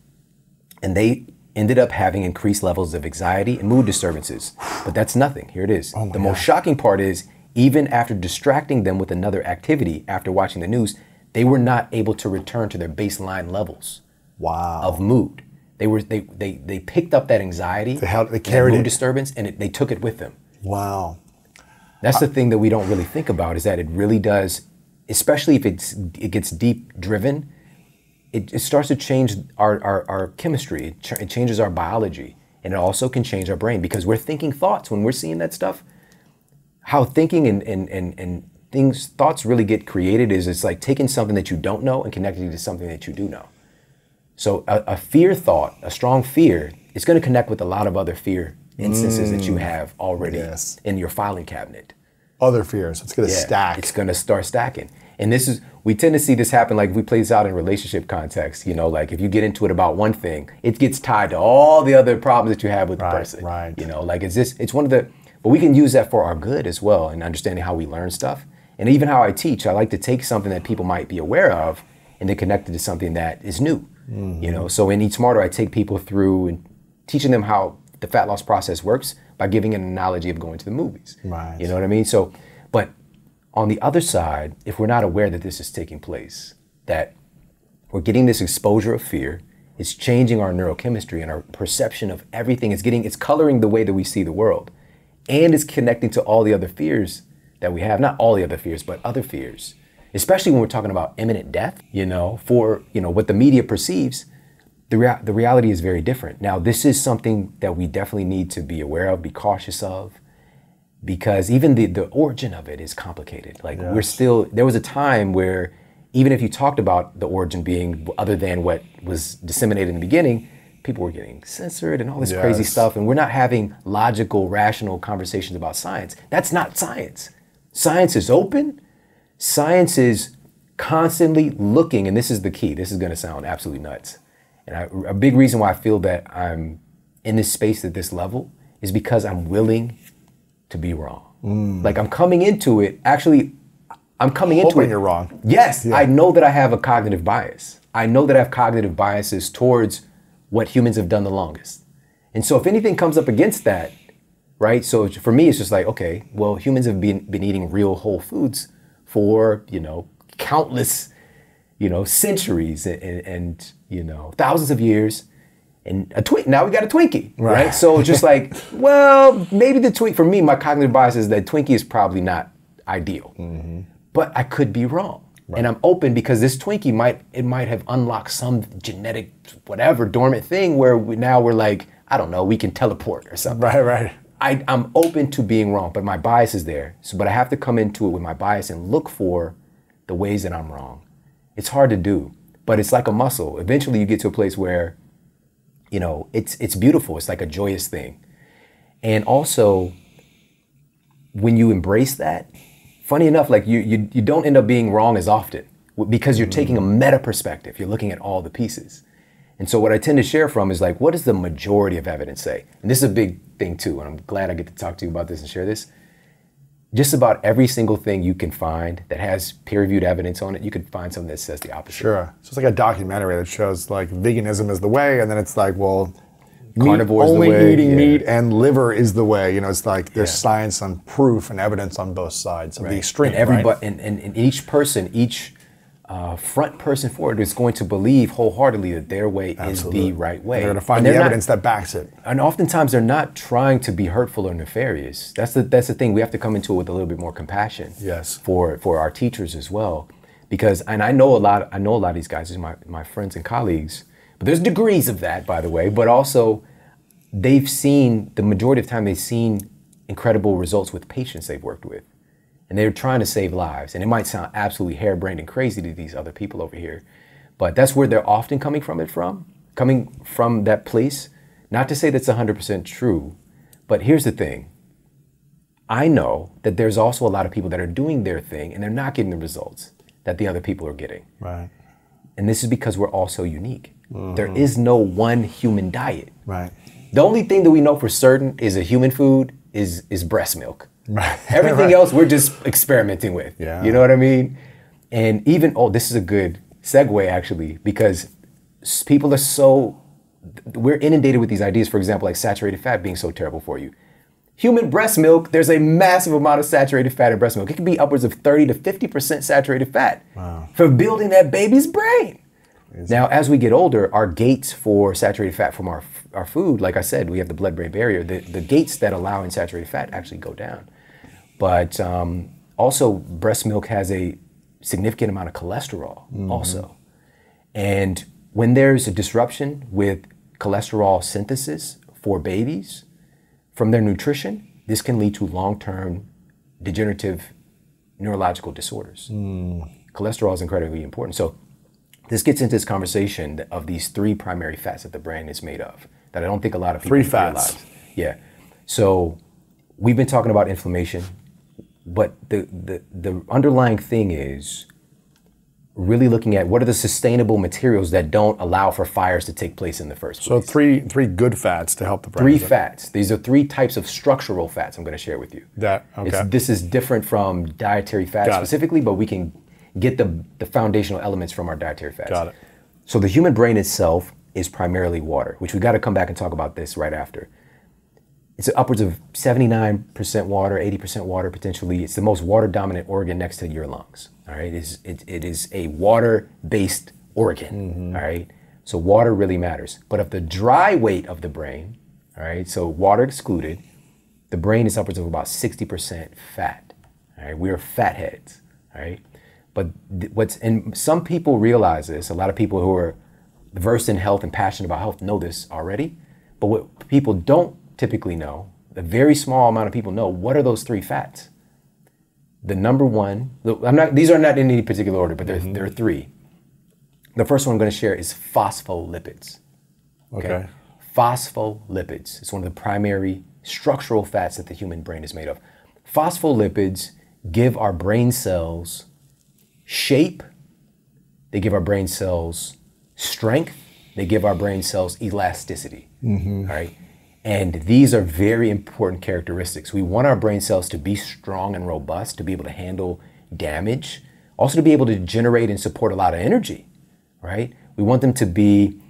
And they ended up having increased levels of anxiety and mood disturbances. But that's nothing. Here it is. The most shocking part is, even after distracting them with another activity after watching the news, they were not able to return to their baseline levels of mood. They picked up that anxiety, They carried mood it. disturbance, and they took it with them. Wow. That's the thing that we don't really think about, is that it really does, especially if it gets deep driven, it starts to change our chemistry. It changes our biology, and it also can change our brain, because we're thinking thoughts when we're seeing that stuff. How thinking and thoughts really get created is, it's like taking something that you don't know and connecting it to something that you do know. So a fear thought, a strong fear, is going to connect with a lot of other fear instances that you have already in your filing cabinet. Other fears. It's going to stack. It's going to start stacking. And we tend to see this happen, like if we play this out in relationship context, like if you get into it about one thing, it gets tied to all the other problems that you have with the person. Right. It's one of the, but we can use that for our good as well, and understanding how we learn stuff. And even how I teach, I like to take something that people might be aware of and then connect it to something that is new. So in Eat Smarter, I take people through and teaching them how the fat loss process works by giving an analogy of going to the movies. Right. You know what I mean? So, but on the other side, if we're not aware that this is taking place, that we're getting this exposure of fear, it's changing our neurochemistry and our perception of everything. It's coloring the way that we see the world, and it's connecting to all the other fears that we have. Not all the other fears, but other fears. Especially when we're talking about imminent death, for what the media perceives, the reality is very different. Now, this is something that we definitely need to be aware of, be cautious of, because even the origin of it is complicated. There was a time where even if you talked about the origin being other than what was disseminated in the beginning, people were getting censored and all this crazy stuff, and we're not having logical, rational conversations about science. That's not science. Science is open. Science is constantly looking, and this is the key. This is going to sound absolutely nuts. And a big reason why I feel that I'm in this space at this level is because I'm willing to be wrong. Like I'm coming into it, hoping you're wrong. Yes, I know that I have a cognitive bias. I know that I have cognitive biases towards what humans have done the longest. And so if anything comes up against that, right? So for me, it's just like, okay, well, humans have been eating real whole foods for, countless, centuries and thousands of years. And now we got a Twinkie, right? So just like, well, maybe the Twinkie, for me, my cognitive bias is that Twinkie is probably not ideal, but I could be wrong. And I'm open because this Twinkie might have unlocked some genetic, whatever, dormant thing where we're like, I don't know, we can teleport or something. Right. I'm open to being wrong, but my bias is there. But I have to come into it with my bias and look for the ways that I'm wrong. It's hard to do, but it's like a muscle. Eventually you get to a place where it's beautiful. It's like a joyous thing. And also, when you embrace that, funny enough, like you don't end up being wrong as often because you're taking a meta perspective. You're looking at all the pieces. And so what I tend to share from is like, what does the majority of evidence say? And this is a big thing too, and I'm glad I get to talk to you about this and share this. Just about every single thing you can find that has peer-reviewed evidence on it, you can find something that says the opposite. Sure. So it's like a documentary that shows like veganism is the way, and then it's like, well, carnivore is the only way. Eating meat and liver is the way. It's like there's science and proof and evidence on both sides of the extreme. And each person, each front person for it is going to believe wholeheartedly that their way is the right way. And they're going to find the evidence that backs it. And oftentimes they're not trying to be hurtful or nefarious. That's the thing. We have to come into it with a little bit more compassion. Yes. For our teachers as well, because I know a lot of these guys, my friends and colleagues. But there's degrees of that, by the way. But also, they've seen the majority of the time they've seen incredible results with patients they've worked with. And they're trying to save lives. And it might sound absolutely harebrained and crazy to these other people over here, but that's where they're often coming from that place. Not to say that's 100% true, but here's the thing. I know that there's also a lot of people that are doing their thing and they're not getting the results that the other people are getting. Right. And this is because we're all so unique. There is no one human diet. Right. The only thing that we know for certain is a human food is breast milk. Right. Everything else we're just experimenting with. Yeah. You know what I mean? And even, this is a good segue actually, because people are we're inundated with these ideas, for example, like saturated fat being so terrible for you. Human breast milk, there's a massive amount of saturated fat in breast milk. It can be upwards of 30 to 50% saturated fat for building that baby's brain. Now, as we get older, our gates for saturated fat from our food, like I said, we have the blood-brain barrier. The gates that allow in saturated fat actually go down. But also, breast milk has a significant amount of cholesterol also. And when there's a disruption with cholesterol synthesis for babies from their nutrition, this can lead to long-term degenerative neurological disorders. Cholesterol is incredibly important. So this gets into this conversation of these three primary fats that the brain is made of that I don't think a lot of people realize. Yeah. So we've been talking about inflammation, but the underlying thing is really looking at what are the sustainable materials that don't allow for fires to take place in the first place. So three good fats to help the brain. Three fats. These are three types of structural fats I'm going to share with you. This is different from dietary fats specifically, but we can get the foundational elements from our dietary fats. Got it. So the human brain itself is primarily water, which we got to come back and talk about this right after. It's upwards of 79% water, 80% water potentially. It's the most water-dominant organ next to your lungs. All right, it is a water-based organ. All right, so water really matters. But of the dry weight of the brain, all right, so water excluded, the brain is upwards of about 60% fat. All right, we're fatheads. All right. But and some people realize this, a lot of people who are versed in health and passionate about health know this already, but what people don't typically know, a very small amount of people know, what are those three fats? The number one, these are not in any particular order, but there are three. The first one I'm going to share is phospholipids. Okay. Phospholipids. It's one of the primary structural fats that the human brain is made of. Phospholipids give our brain cells shape, they give our brain cells strength, they give our brain cells elasticity, all right? And these are very important characteristics. We want our brain cells to be strong and robust, to be able to handle damage, also to be able to generate and support a lot of energy, right? We want them to be,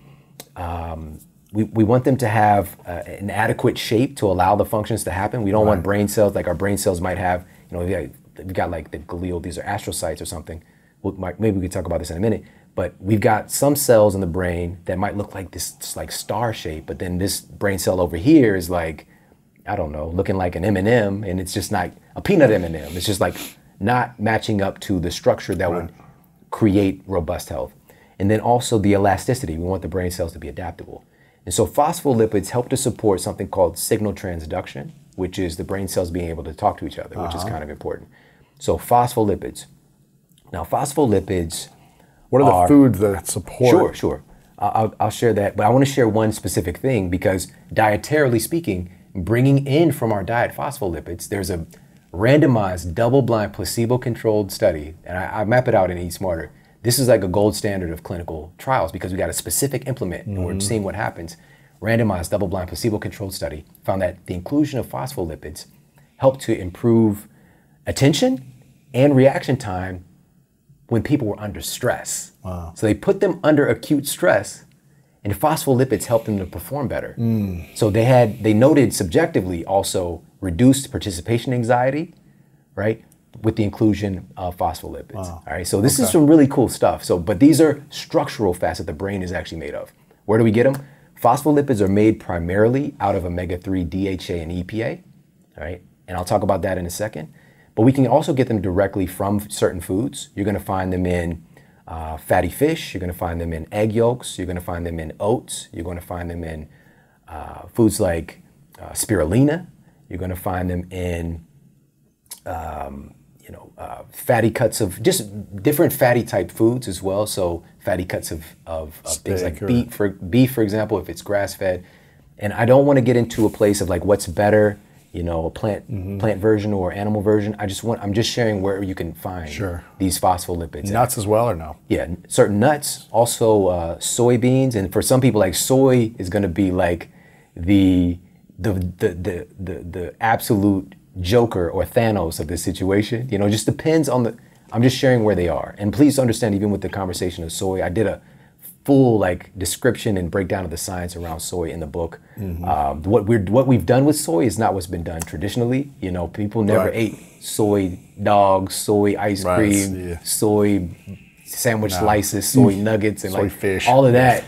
we want them to have an adequate shape to allow the functions to happen. We don't want brain cells like our brain cells might have, we got like the glial, these are astrocytes or something. Maybe we can talk about this in a minute. But we've got some cells in the brain that might look like this like star shape, but then this brain cell over here is like, I don't know, looking like an M&M, and it's just not a peanut M&M. It's just like not matching up to the structure that would create robust health. And then also the elasticity. We want the brain cells to be adaptable. And so phospholipids help to support something called signal transduction, which is the brain cells being able to talk to each other, which is kind of important. So phospholipids. Now phospholipids, what are the foods that support? Sure. I'll share that, but I want to share one specific thing because dietarily speaking, bringing in from our diet phospholipids, there's a randomized, double-blind, placebo-controlled study, and I map it out in Eat Smarter. This is like a gold standard of clinical trials because we got a specific implement and we're seeing what happens. Randomized, double-blind, placebo-controlled study found that the inclusion of phospholipids helped to improve attention and reaction time when people were under stress. Wow. So they put them under acute stress, and phospholipids helped them to perform better. So they noted subjectively also reduced participation anxiety, right, with the inclusion of phospholipids. Wow. All right, so this is some really cool stuff. But these are structural fats that the brain is actually made of. Where do we get them? Phospholipids are made primarily out of omega-3 DHA and EPA, all right, and I'll talk about that in a second. But we can also get them directly from certain foods. You're gonna find them in fatty fish, you're gonna find them in egg yolks, you're gonna find them in oats, you're gonna find them in foods like spirulina, you're gonna find them in fatty cuts of just different fatty type foods as well. So fatty cuts of things like beef, for example, if it's grass fed. And I don't wanna get into a place of like what's better, a plant version or animal version. I'm just sharing where you can find these phospholipids. Nuts as well or no? Yeah, certain nuts, also soybeans, and for some people like soy is going to be like the absolute Joker or Thanos of this situation. It just depends on I'm just sharing where they are. And please understand, even with the conversation of soy, I did a full description and breakdown of the science around soy in the book. What we've done with soy is not what's been done traditionally. People never ate soy dogs, soy ice cream, soy sandwich slices, soy nuggets, and soy fish. All of that.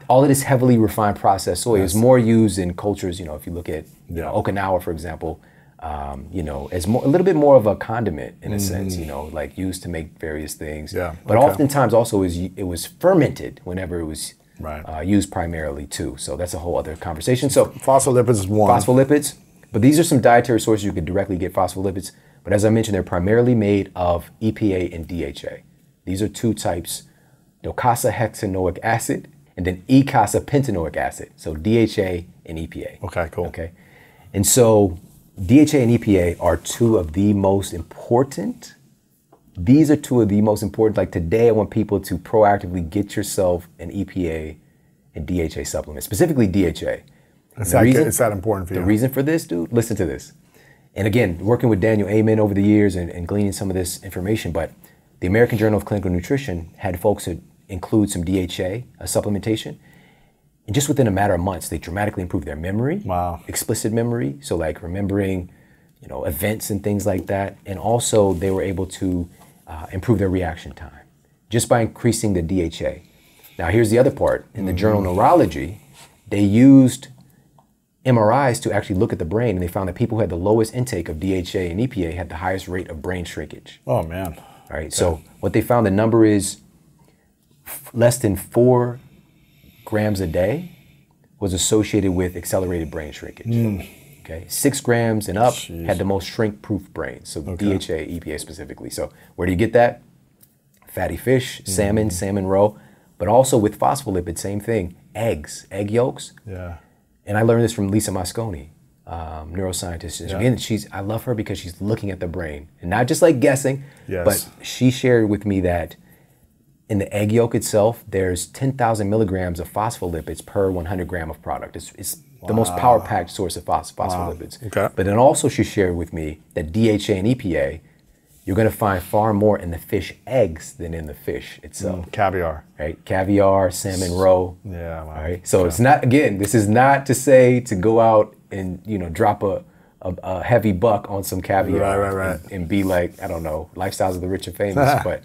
All of this heavily refined processed soy is more used in cultures. If you look at Okinawa, for example, as a little bit more of a condiment in a sense, like used to make various things. Yeah. But oftentimes also it was fermented whenever it was used primarily too. So that's a whole other conversation. So phospholipids is one. Phospholipids, but these are some dietary sources you could directly get phospholipids. But as I mentioned, they're primarily made of EPA and DHA. These are two types, docosahexaenoic acid and then eicosapentaenoic acid. So DHA and EPA. Okay, cool. Okay. And so DHA and EPA are two of the most important. These are two of the most important. Like today, I want people to proactively get yourself an EPA and DHA supplement, specifically DHA. It's that important for you. The reason for this, dude, listen to this. And again, working with Daniel Amen over the years and gleaning some of this information, but the American Journal of Clinical Nutrition had folks that include some DHA supplementation. And just within a matter of months, they dramatically improved their memory, explicit memory. So like remembering, events and things like that. And also they were able to improve their reaction time just by increasing the DHA. Now here's the other part. In the journal Neurology, they used MRIs to actually look at the brain, and they found that people who had the lowest intake of DHA and EPA had the highest rate of brain shrinkage. Oh man. All right, so what they found, the number is less than 4 grams a day was associated with accelerated brain shrinkage. Okay, 6 grams and up had the most shrink-proof brains. So DHA, EPA specifically. So where do you get that? Fatty fish, salmon roe, but also with phospholipids, same thing. Eggs, egg yolks. Yeah. And I learned this from Lisa Mosconi, neuroscientist. And again, I love her because she's looking at the brain and not just like guessing, but she shared with me that in the egg yolk itself, there's 10,000 milligrams of phospholipids per 100 gram of product. It's the most power-packed source of phospholipids. Okay. But then also she shared with me that DHA and EPA, you're going to find far more in the fish eggs than in the fish itself. Caviar. Right? Caviar, salmon roe. Yeah. Wow. All right. So it's not, again, this is not to say to go out and, drop a heavy buck on some caviar. Right. And be like, I don't know, lifestyles of the rich and famous. But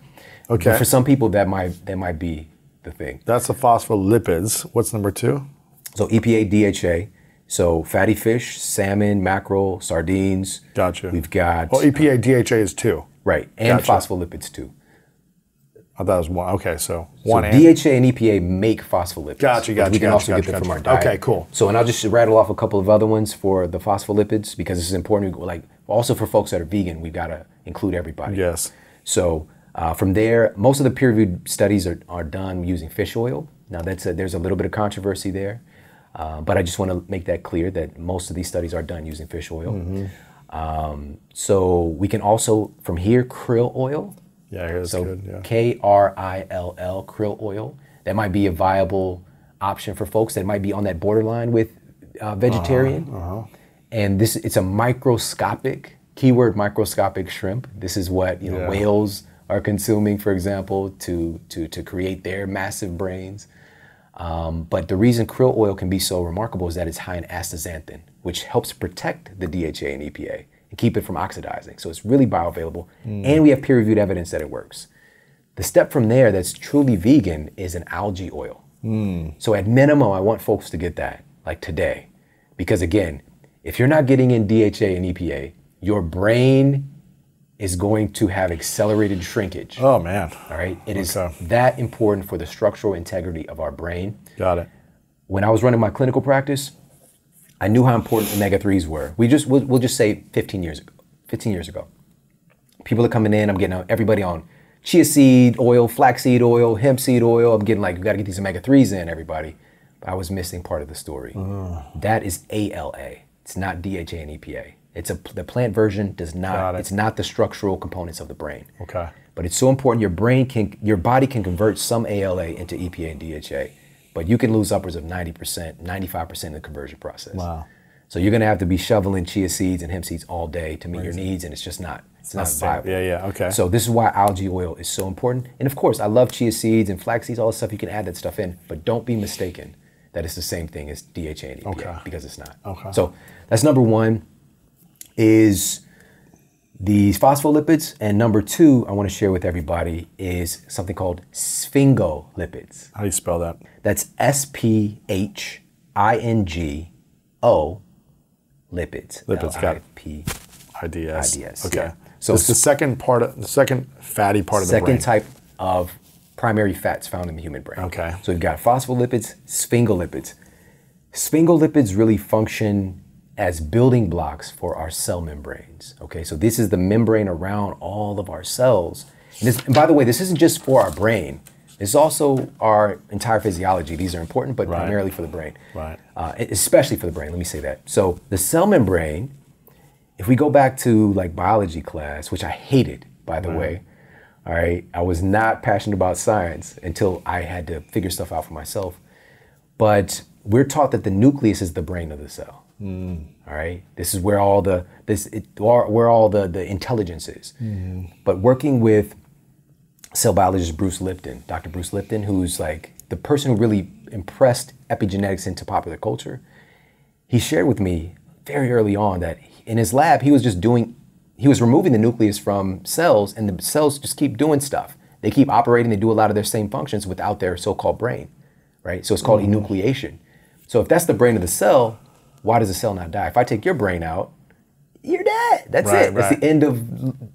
Okay. But for some people, that might be the thing. That's the phospholipids. What's number 2? So EPA, DHA. So fatty fish, salmon, mackerel, sardines. Gotcha. We've got EPA, DHA is 2. right, and Gotcha. phospholipids too. I thought it was 1. Okay, so So 1 and... DHA and EPA make phospholipids. Gotcha, but we can also get them gotcha. from our diet. Okay, cool. So, and I'll just rattle off a couple of other ones for the phospholipids because this is important. Like also for folks that are vegan, we've got to include everybody. Yes. So from there, most of the peer-reviewed studies are done using fish oil. Now there's a little bit of controversy there, but I just want to make that clear that most of these studies are done using fish oil. So we can also, from here, krill oil. Yeah, that's So good. Yeah. KRILL, krill oil. That might be a viable option for folks that might be on that borderline with vegetarian. And it's a microscopic, keyword microscopic shrimp. This is what whales are consuming, for example, to create their massive brains. But the reason krill oil can be so remarkable is that it's high in astaxanthin, which helps protect the DHA and EPA and keep it from oxidizing. So it's really bioavailable, and we have peer-reviewed evidence that it works. The step from there that's truly vegan is an algae oil. So at minimum, I want folks to get that, like today. Because again, if you're not getting in DHA and EPA, your brain is going to have accelerated shrinkage. Oh, man. All right? It is Okay. that important for the structural integrity of our brain. Got it. When I was running my clinical practice, I knew how important omega-3s were. We'll just say 15 years ago. People are coming in, I'm getting everybody on chia seed oil, flaxseed oil, hemp seed oil. I'm getting like, we got to get these omega-3s in, everybody. But I was missing part of the story. That is ALA. It's not DHA and EPA. The plant version does not, it's not the structural components of the brain. Okay. But it's so important, your body can convert some ALA into EPA and DHA, but you can lose upwards of 90%, 95% in the conversion process. Wow. So you're gonna have to be shoveling chia seeds and hemp seeds all day to meet your needs, and it's just not, it's not viable. Yeah, okay. So this is why algae oil is so important. And of course, I love chia seeds and flax seeds, all this stuff, you can add that stuff in, but don't be mistaken that it's the same thing as DHA and EPA, because it's not. Okay. So that's number one, is these phospholipids, and number two I want to share with everybody is something called sphingolipids. How do you spell that? That's SPHINGO lipids. Lipids, got it. IDS. IDS. Okay. Yeah. So it's the second fatty part of the brain. Second type of primary fats found in the human brain. Okay. So we've got phospholipids, sphingolipids. Sphingolipids really function as building blocks for our cell membranes. Okay, so this is the membrane around all of our cells. And by the way, this isn't just for our brain. It's also our entire physiology. These are important, but primarily for the brain. Right. Especially for the brain, let me say that. So the cell membrane, if we go back to like biology class, which I hated, by the way, all right, I was not passionate about science until I had to figure stuff out for myself. But we're taught that the nucleus is the brain of the cell. All right, this is where all the intelligence is. But working with cell biologist Bruce Lipton, Dr. Bruce Lipton, who's like the person who really impressed epigenetics into popular culture, he shared with me very early on that in his lab he was removing the nucleus from cells, and the cells just keep doing stuff. They keep operating, they do a lot of their same functions without their so-called brain, right? So it's called enucleation. So if that's the brain of the cell, why does the cell not die? If I take your brain out, you're dead. That's it. That's the end of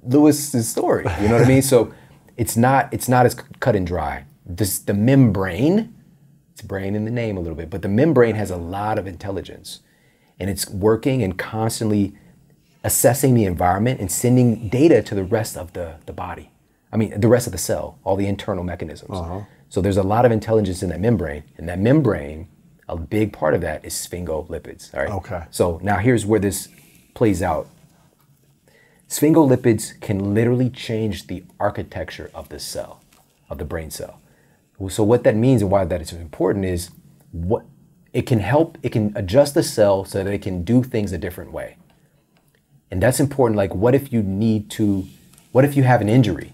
Lewis's story. You know what I mean? So it's not as cut and dry. The membrane, it's brain in the name a little bit, but the membrane has a lot of intelligence, and it's working and constantly assessing the environment and sending data to the rest of the body. I mean, the rest of the cell, all the internal mechanisms. So there's a lot of intelligence in that membrane, and that membrane, a big part of that is sphingolipids. All right. Okay. So now here's where this plays out. Sphingolipids can literally change the architecture of the cell, of the brain cell. So what that means and why that is important is it can adjust the cell so that it can do things a different way. And that's important. Like, what if you have an injury?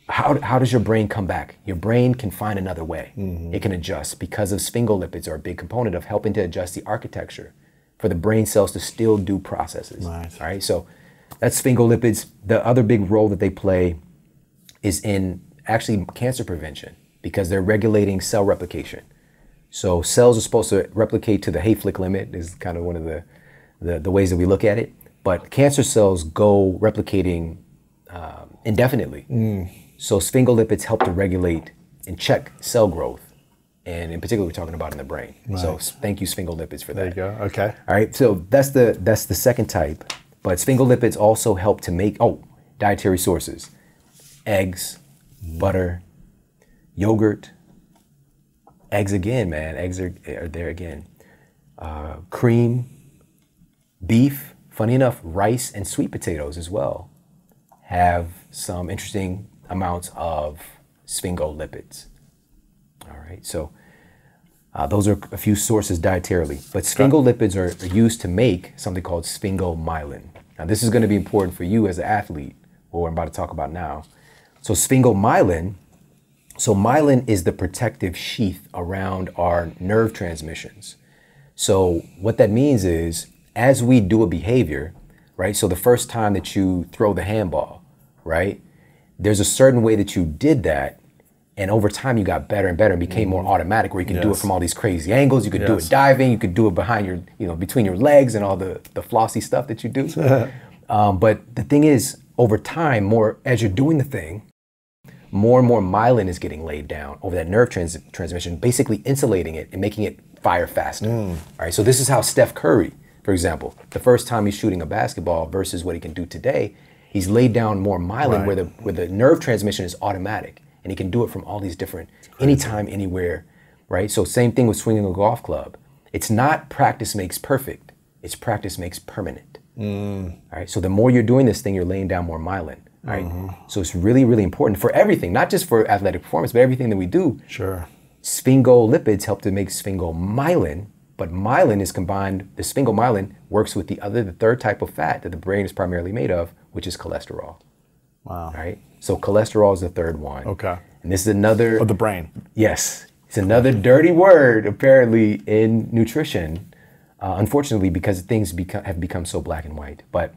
How does your brain come back? Your brain can find another way. It can adjust because of sphingolipids are a big component of helping to adjust the architecture for the brain cells to still do processes. All right, so that's sphingolipids. The other big role that they play is in actually cancer prevention because they're regulating cell replication. So cells are supposed to replicate to the Hayflick limit is kind of one of the ways that we look at it. But cancer cells go replicating indefinitely. So sphingolipids help to regulate and check cell growth. And in particular, we're talking about in the brain. Right. So thank you, sphingolipids, for that. There you go. Okay. All right. So that's the second type. But sphingolipids also help to make dietary sources: eggs, butter, yogurt. Eggs again, man. Eggs are there again. Cream, beef. Funny enough, rice and sweet potatoes as well have some interesting amounts of sphingolipids. All right, so those are a few sources dietarily. But sphingolipids are used to make something called sphingomyelin. Now, this is going to be important for you as an athlete, what I'm about to talk about now. So sphingomyelin, myelin is the protective sheath around our nerve transmissions. So what that means is, as we do a behavior, right? So the first time that you throw the handball, right? There's a certain way that you did that, and over time you got better and better and became more automatic, where you could do it from all these crazy angles. You could do it diving. You could do it behind your, between your legs and all the flossy stuff that you do. But the thing is, over time, as you're doing the thing, more and more myelin is getting laid down over that nerve transmission, basically insulating it and making it fire faster. All right. So this is how Steph Curry, for example, the first time he's shooting a basketball versus what he can do today, he's laid down more myelin where the nerve transmission is automatic, and he can do it from all these different, anytime, anywhere, right? So same thing with swinging a golf club. It's not practice makes perfect, it's practice makes permanent. All right, so the more you're doing this thing, you're laying down more myelin, right? So it's really, really important for everything, not just for athletic performance, but everything that we do. Sure. Sphingolipids help to make sphingomyelin, but myelin is combined, the sphingomyelin works with the third type of fat that the brain is primarily made of, which is cholesterol. Wow. Right? So cholesterol is the third one. Okay. And this is another... Of the brain. Yes. It's another dirty word, apparently, in nutrition, unfortunately, because things have become so black and white. But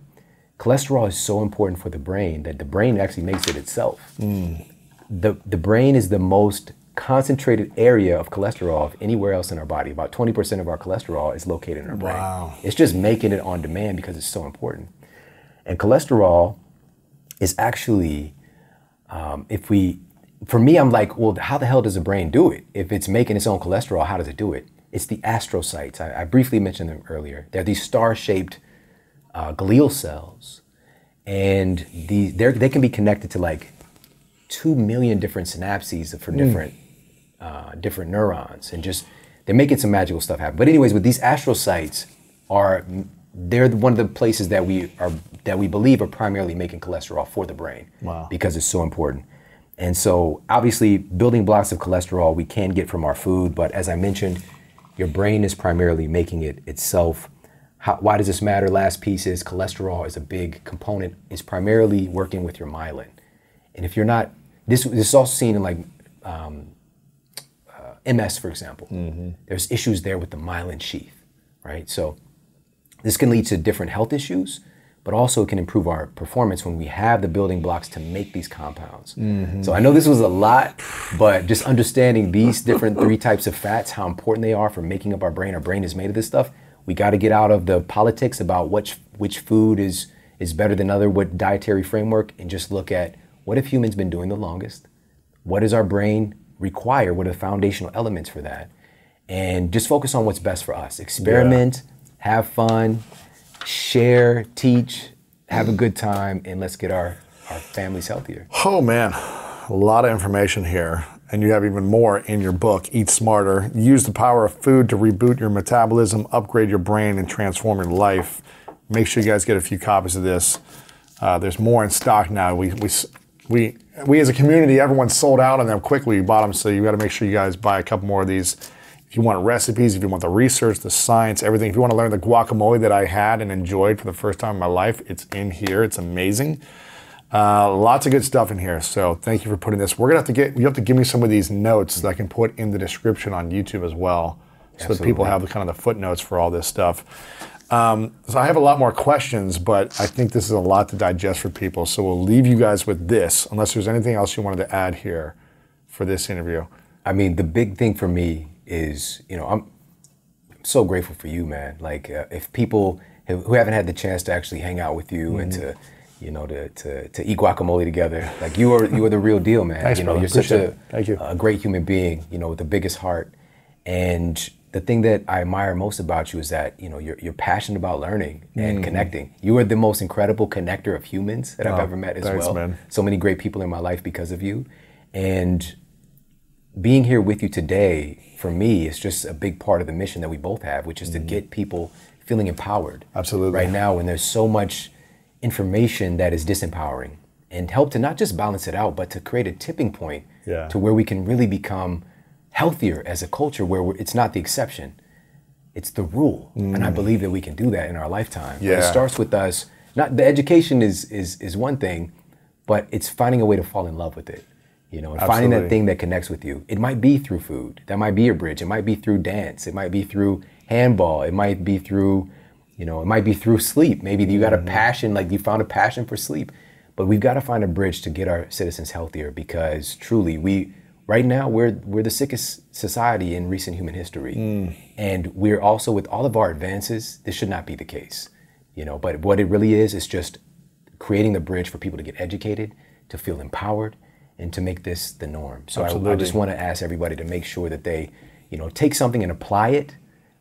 cholesterol is so important for the brain that the brain actually makes it itself. The brain is the most concentrated area of cholesterol of anywhere else in our body. About 20% of our cholesterol is located in our brain. Wow. It's just making it on demand because it's so important. And cholesterol is actually, for me, I'm like, well, how the hell does the brain do it? If it's making its own cholesterol, how does it do it? It's the astrocytes. I briefly mentioned them earlier. They're these star-shaped glial cells. And they can be connected to like 2 million different synapses for different neurons, and just they're making some magical stuff happen. But anyways, with these astrocytes, they're one of the places that we believe are primarily making cholesterol for the brain. Wow. Because it's so important. And so obviously building blocks of cholesterol we can get from our food, but as I mentioned, your brain is primarily making it itself. Why does this matter? Last piece is cholesterol is a big component. It's primarily working with your myelin. And if you're not, this is also seen in like MS, for example. There's issues there with the myelin sheath, right? So this can lead to different health issues, but also it can improve our performance when we have the building blocks to make these compounds. So I know this was a lot, but just understanding these different 3 types of fats, how important they are for making up our brain. Our brain is made of this stuff. We got to get out of the politics about which food is better than other, what dietary framework, and just look at what have humans been doing the longest? What does our brain require? What are the foundational elements for that? And just focus on what's best for us. Experiment, have fun, share, teach, have a good time, and let's get our families healthier. Oh man, a lot of information here. And you have even more in your book, Eat Smarter. Use the power of food to reboot your metabolism, upgrade your brain, and transform your life. Make sure you guys get a few copies of this. There's more in stock now. We as a community, everyone's sold out on them quickly. We bought them, so you got to make sure you guys buy a couple more of these. If you want recipes, if you want the research, the science, everything. If you want to learn the guacamole that I had and enjoyed for the first time in my life, it's in here. It's amazing. Lots of good stuff in here. So thank you for putting this. You have to give me some of these notes that I can put in the description on YouTube as well, so that people have the kind of the footnotes for all this stuff. So I have a lot more questions, but I think this is a lot to digest for people. So we'll leave you guys with this, unless there's anything else you wanted to add here for this interview. I mean, the big thing for me is, I'm so grateful for you, man. Like, if people who haven't had the chance to actually hang out with you and to, to eat guacamole together, like you are the real deal, man. Thanks, brother. You're such Thank you. a great human being, with the biggest heart. And the thing that I admire most about you is that, you're passionate about learning and connecting. You are the most incredible connector of humans that I've ever met as thanks, well. Man. So many great people in my life because of you. And being here with you today, for me, is just a big part of the mission that we both have, which is to get people feeling empowered. Absolutely. Right now, when there's so much information that is disempowering, and help to not just balance it out, but to create a tipping point to where we can really become healthier as a culture, where it's not the exception, it's the rule. And I believe that we can do that in our lifetime. But it starts with us. Not the education is one thing, but it's finding a way to fall in love with it. And finding that thing that connects with you. It might be through food. That might be your bridge. It might be through dance. It might be through handball. It might be through, it might be through sleep. Maybe you got a passion, like you found a passion for sleep. But we've got to find a bridge to get our citizens healthier, because truly right now we're the sickest society in recent human history. And we're also, with all of our advances, this should not be the case. But what it really is just creating the bridge for people to get educated, to feel empowered, and to make this the norm. So I just want to ask everybody to make sure that they, take something and apply it.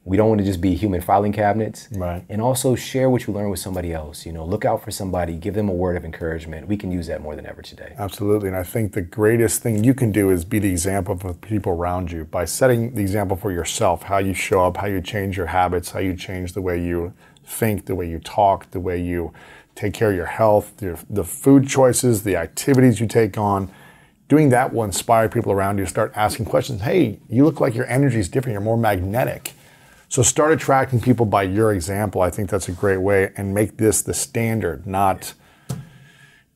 We don't want to just be human filing cabinets. Right. And also share what you learn with somebody else. Look out for somebody, give them a word of encouragement. We can use that more than ever today. Absolutely. And I think the greatest thing you can do is be the example for the people around you by setting the example for yourself, how you show up, how you change your habits, how you change the way you think, the way you talk, the way you take care of your health, the food choices, the activities you take on. Doing that will inspire people around you to start asking questions. Hey, you look like your energy is different. You're more magnetic. So start attracting people by your example. I think that's a great way, and make this the standard, not,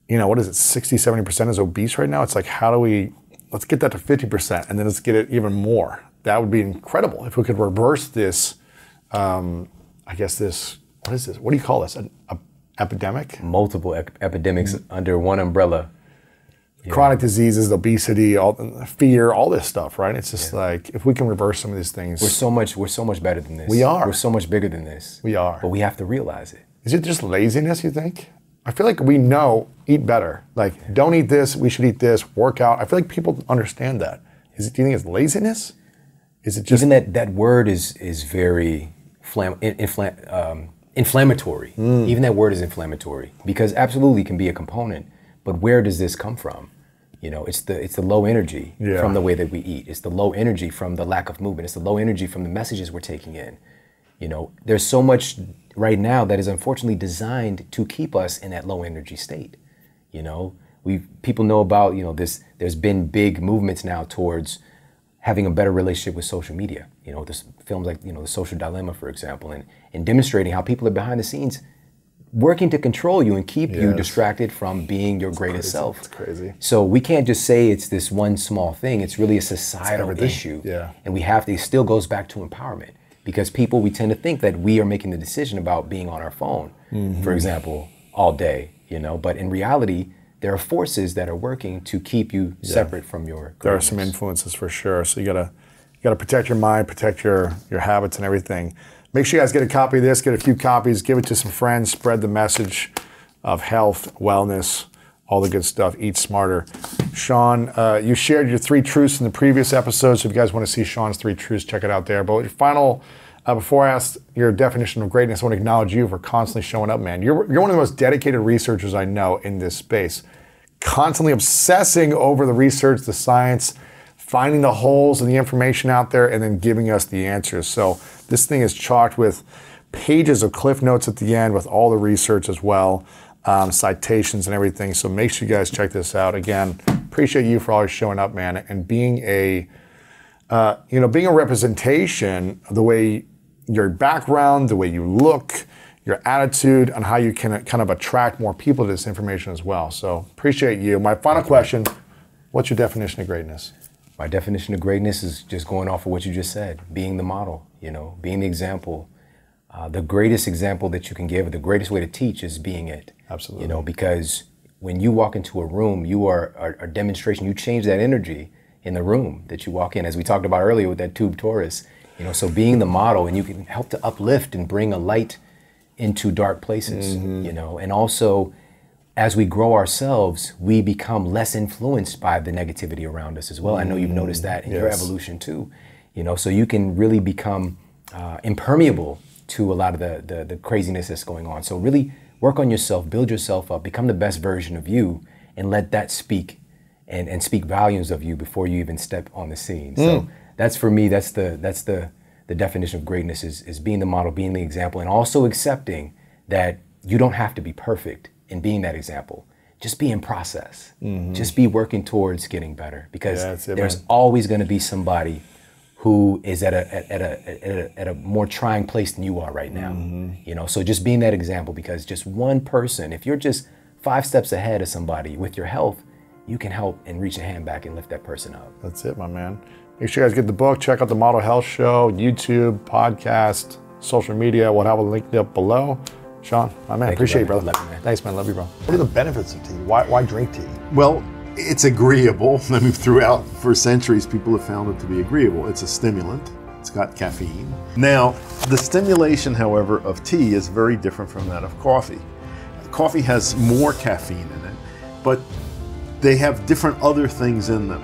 what is it, 60, 70% is obese right now? It's like, let's get that to 50%, and then let's get it even more. That would be incredible if we could reverse this, what is this? What do you call this? An epidemic? Multiple epidemics under one umbrella. Chronic diseases, obesity, fear, all this stuff, right? It's just like, if we can reverse some of these things. We're so much better than this. We are. We're so much bigger than this. We are. But we have to realize it. Is it just laziness, you think? I feel like we know, eat better. Like, don't eat this, we should eat this, work out. I feel like people understand that. Do you think it's laziness? Is it just... Even that word is very inflammatory. Even that word is inflammatory, because absolutely can be a component. But where does this come from? It's the low energy from the way that we eat. It's the low energy from the lack of movement. It's the low energy from the messages we're taking in. There's so much right now that is unfortunately designed to keep us in that low energy state. People know about, this. There's been big movements now towards having a better relationship with social media. There's films like, The Social Dilemma, for example, and demonstrating how people are behind the scenes working to control you and keep you distracted from being your greatest self. It's crazy. So we can't just say it's this one small thing. It's really a societal issue. Yeah. And it still goes back to empowerment, because we tend to think that we are making the decision about being on our phone, for example, all day, But in reality, there are forces that are working to keep you separate from your greatness. There are some influences for sure. So you gotta protect your mind, protect your habits and everything. Make sure you guys get a copy of this, get a few copies, give it to some friends, spread the message of health, wellness, all the good stuff, eat smarter. Shawn, you shared your 3 truths in the previous episode, so if you guys want to see Shawn's 3 truths, check it out there. But your final, before I ask your definition of greatness, I want to acknowledge you for constantly showing up, man. You're one of the most dedicated researchers I know in this space. Constantly obsessing over the research, the science, finding the holes in the information out there, and then giving us the answers. So this thing is chocked with pages of cliff notes at the end with all the research as well, citations and everything. So make sure you guys check this out. Again, appreciate you for always showing up, man, and being a representation of the way your background, the way you look, your attitude, and how you can kind of attract more people to this information as well. So appreciate you. My final question, what's your definition of greatness? My definition of greatness is just going off of what you just said, being the model, being the example, the greatest example that you can give, or the greatest way to teach, is being it. Absolutely. You know, because when you walk into a room, you are a demonstration. You change that energy in the room that you walk in, as we talked about earlier with that tube Taurus. You know, so being the model, and you can help to uplift and bring a light into dark places. You know, and also, as we grow ourselves, we become less influenced by the negativity around us as well. I know you've noticed that in your evolution too. You know, so you can really become impermeable to a lot of the craziness that's going on. So really work on yourself, build yourself up, become the best version of you, and let that speak and speak volumes of you before you even step on the scene. So that's, for me, that's the definition of greatness, is being the model, being the example, and also accepting that you don't have to be perfect in being that example. Just be in process. Just be working towards getting better, because there's always going to be somebody who is at a more trying place than you are right now. You know, so just being that example, because just one person, if you're just 5 steps ahead of somebody with your health, you can help and reach a hand back and lift that person up. That's it, my man. Make sure you guys get the book, check out the Model Health Show, YouTube, podcast, social media. We'll have a link up below. Shawn, my man, appreciate you, brother. Love you, man. Thanks, man. Love you, bro. What are the benefits of tea? Why drink tea? Well, it's agreeable. I mean, throughout, for centuries, people have found it to be agreeable. It's a stimulant. It's got caffeine. Now, the stimulation, however, of tea is very different from that of coffee. Coffee has more caffeine in it, but they have different other things in them.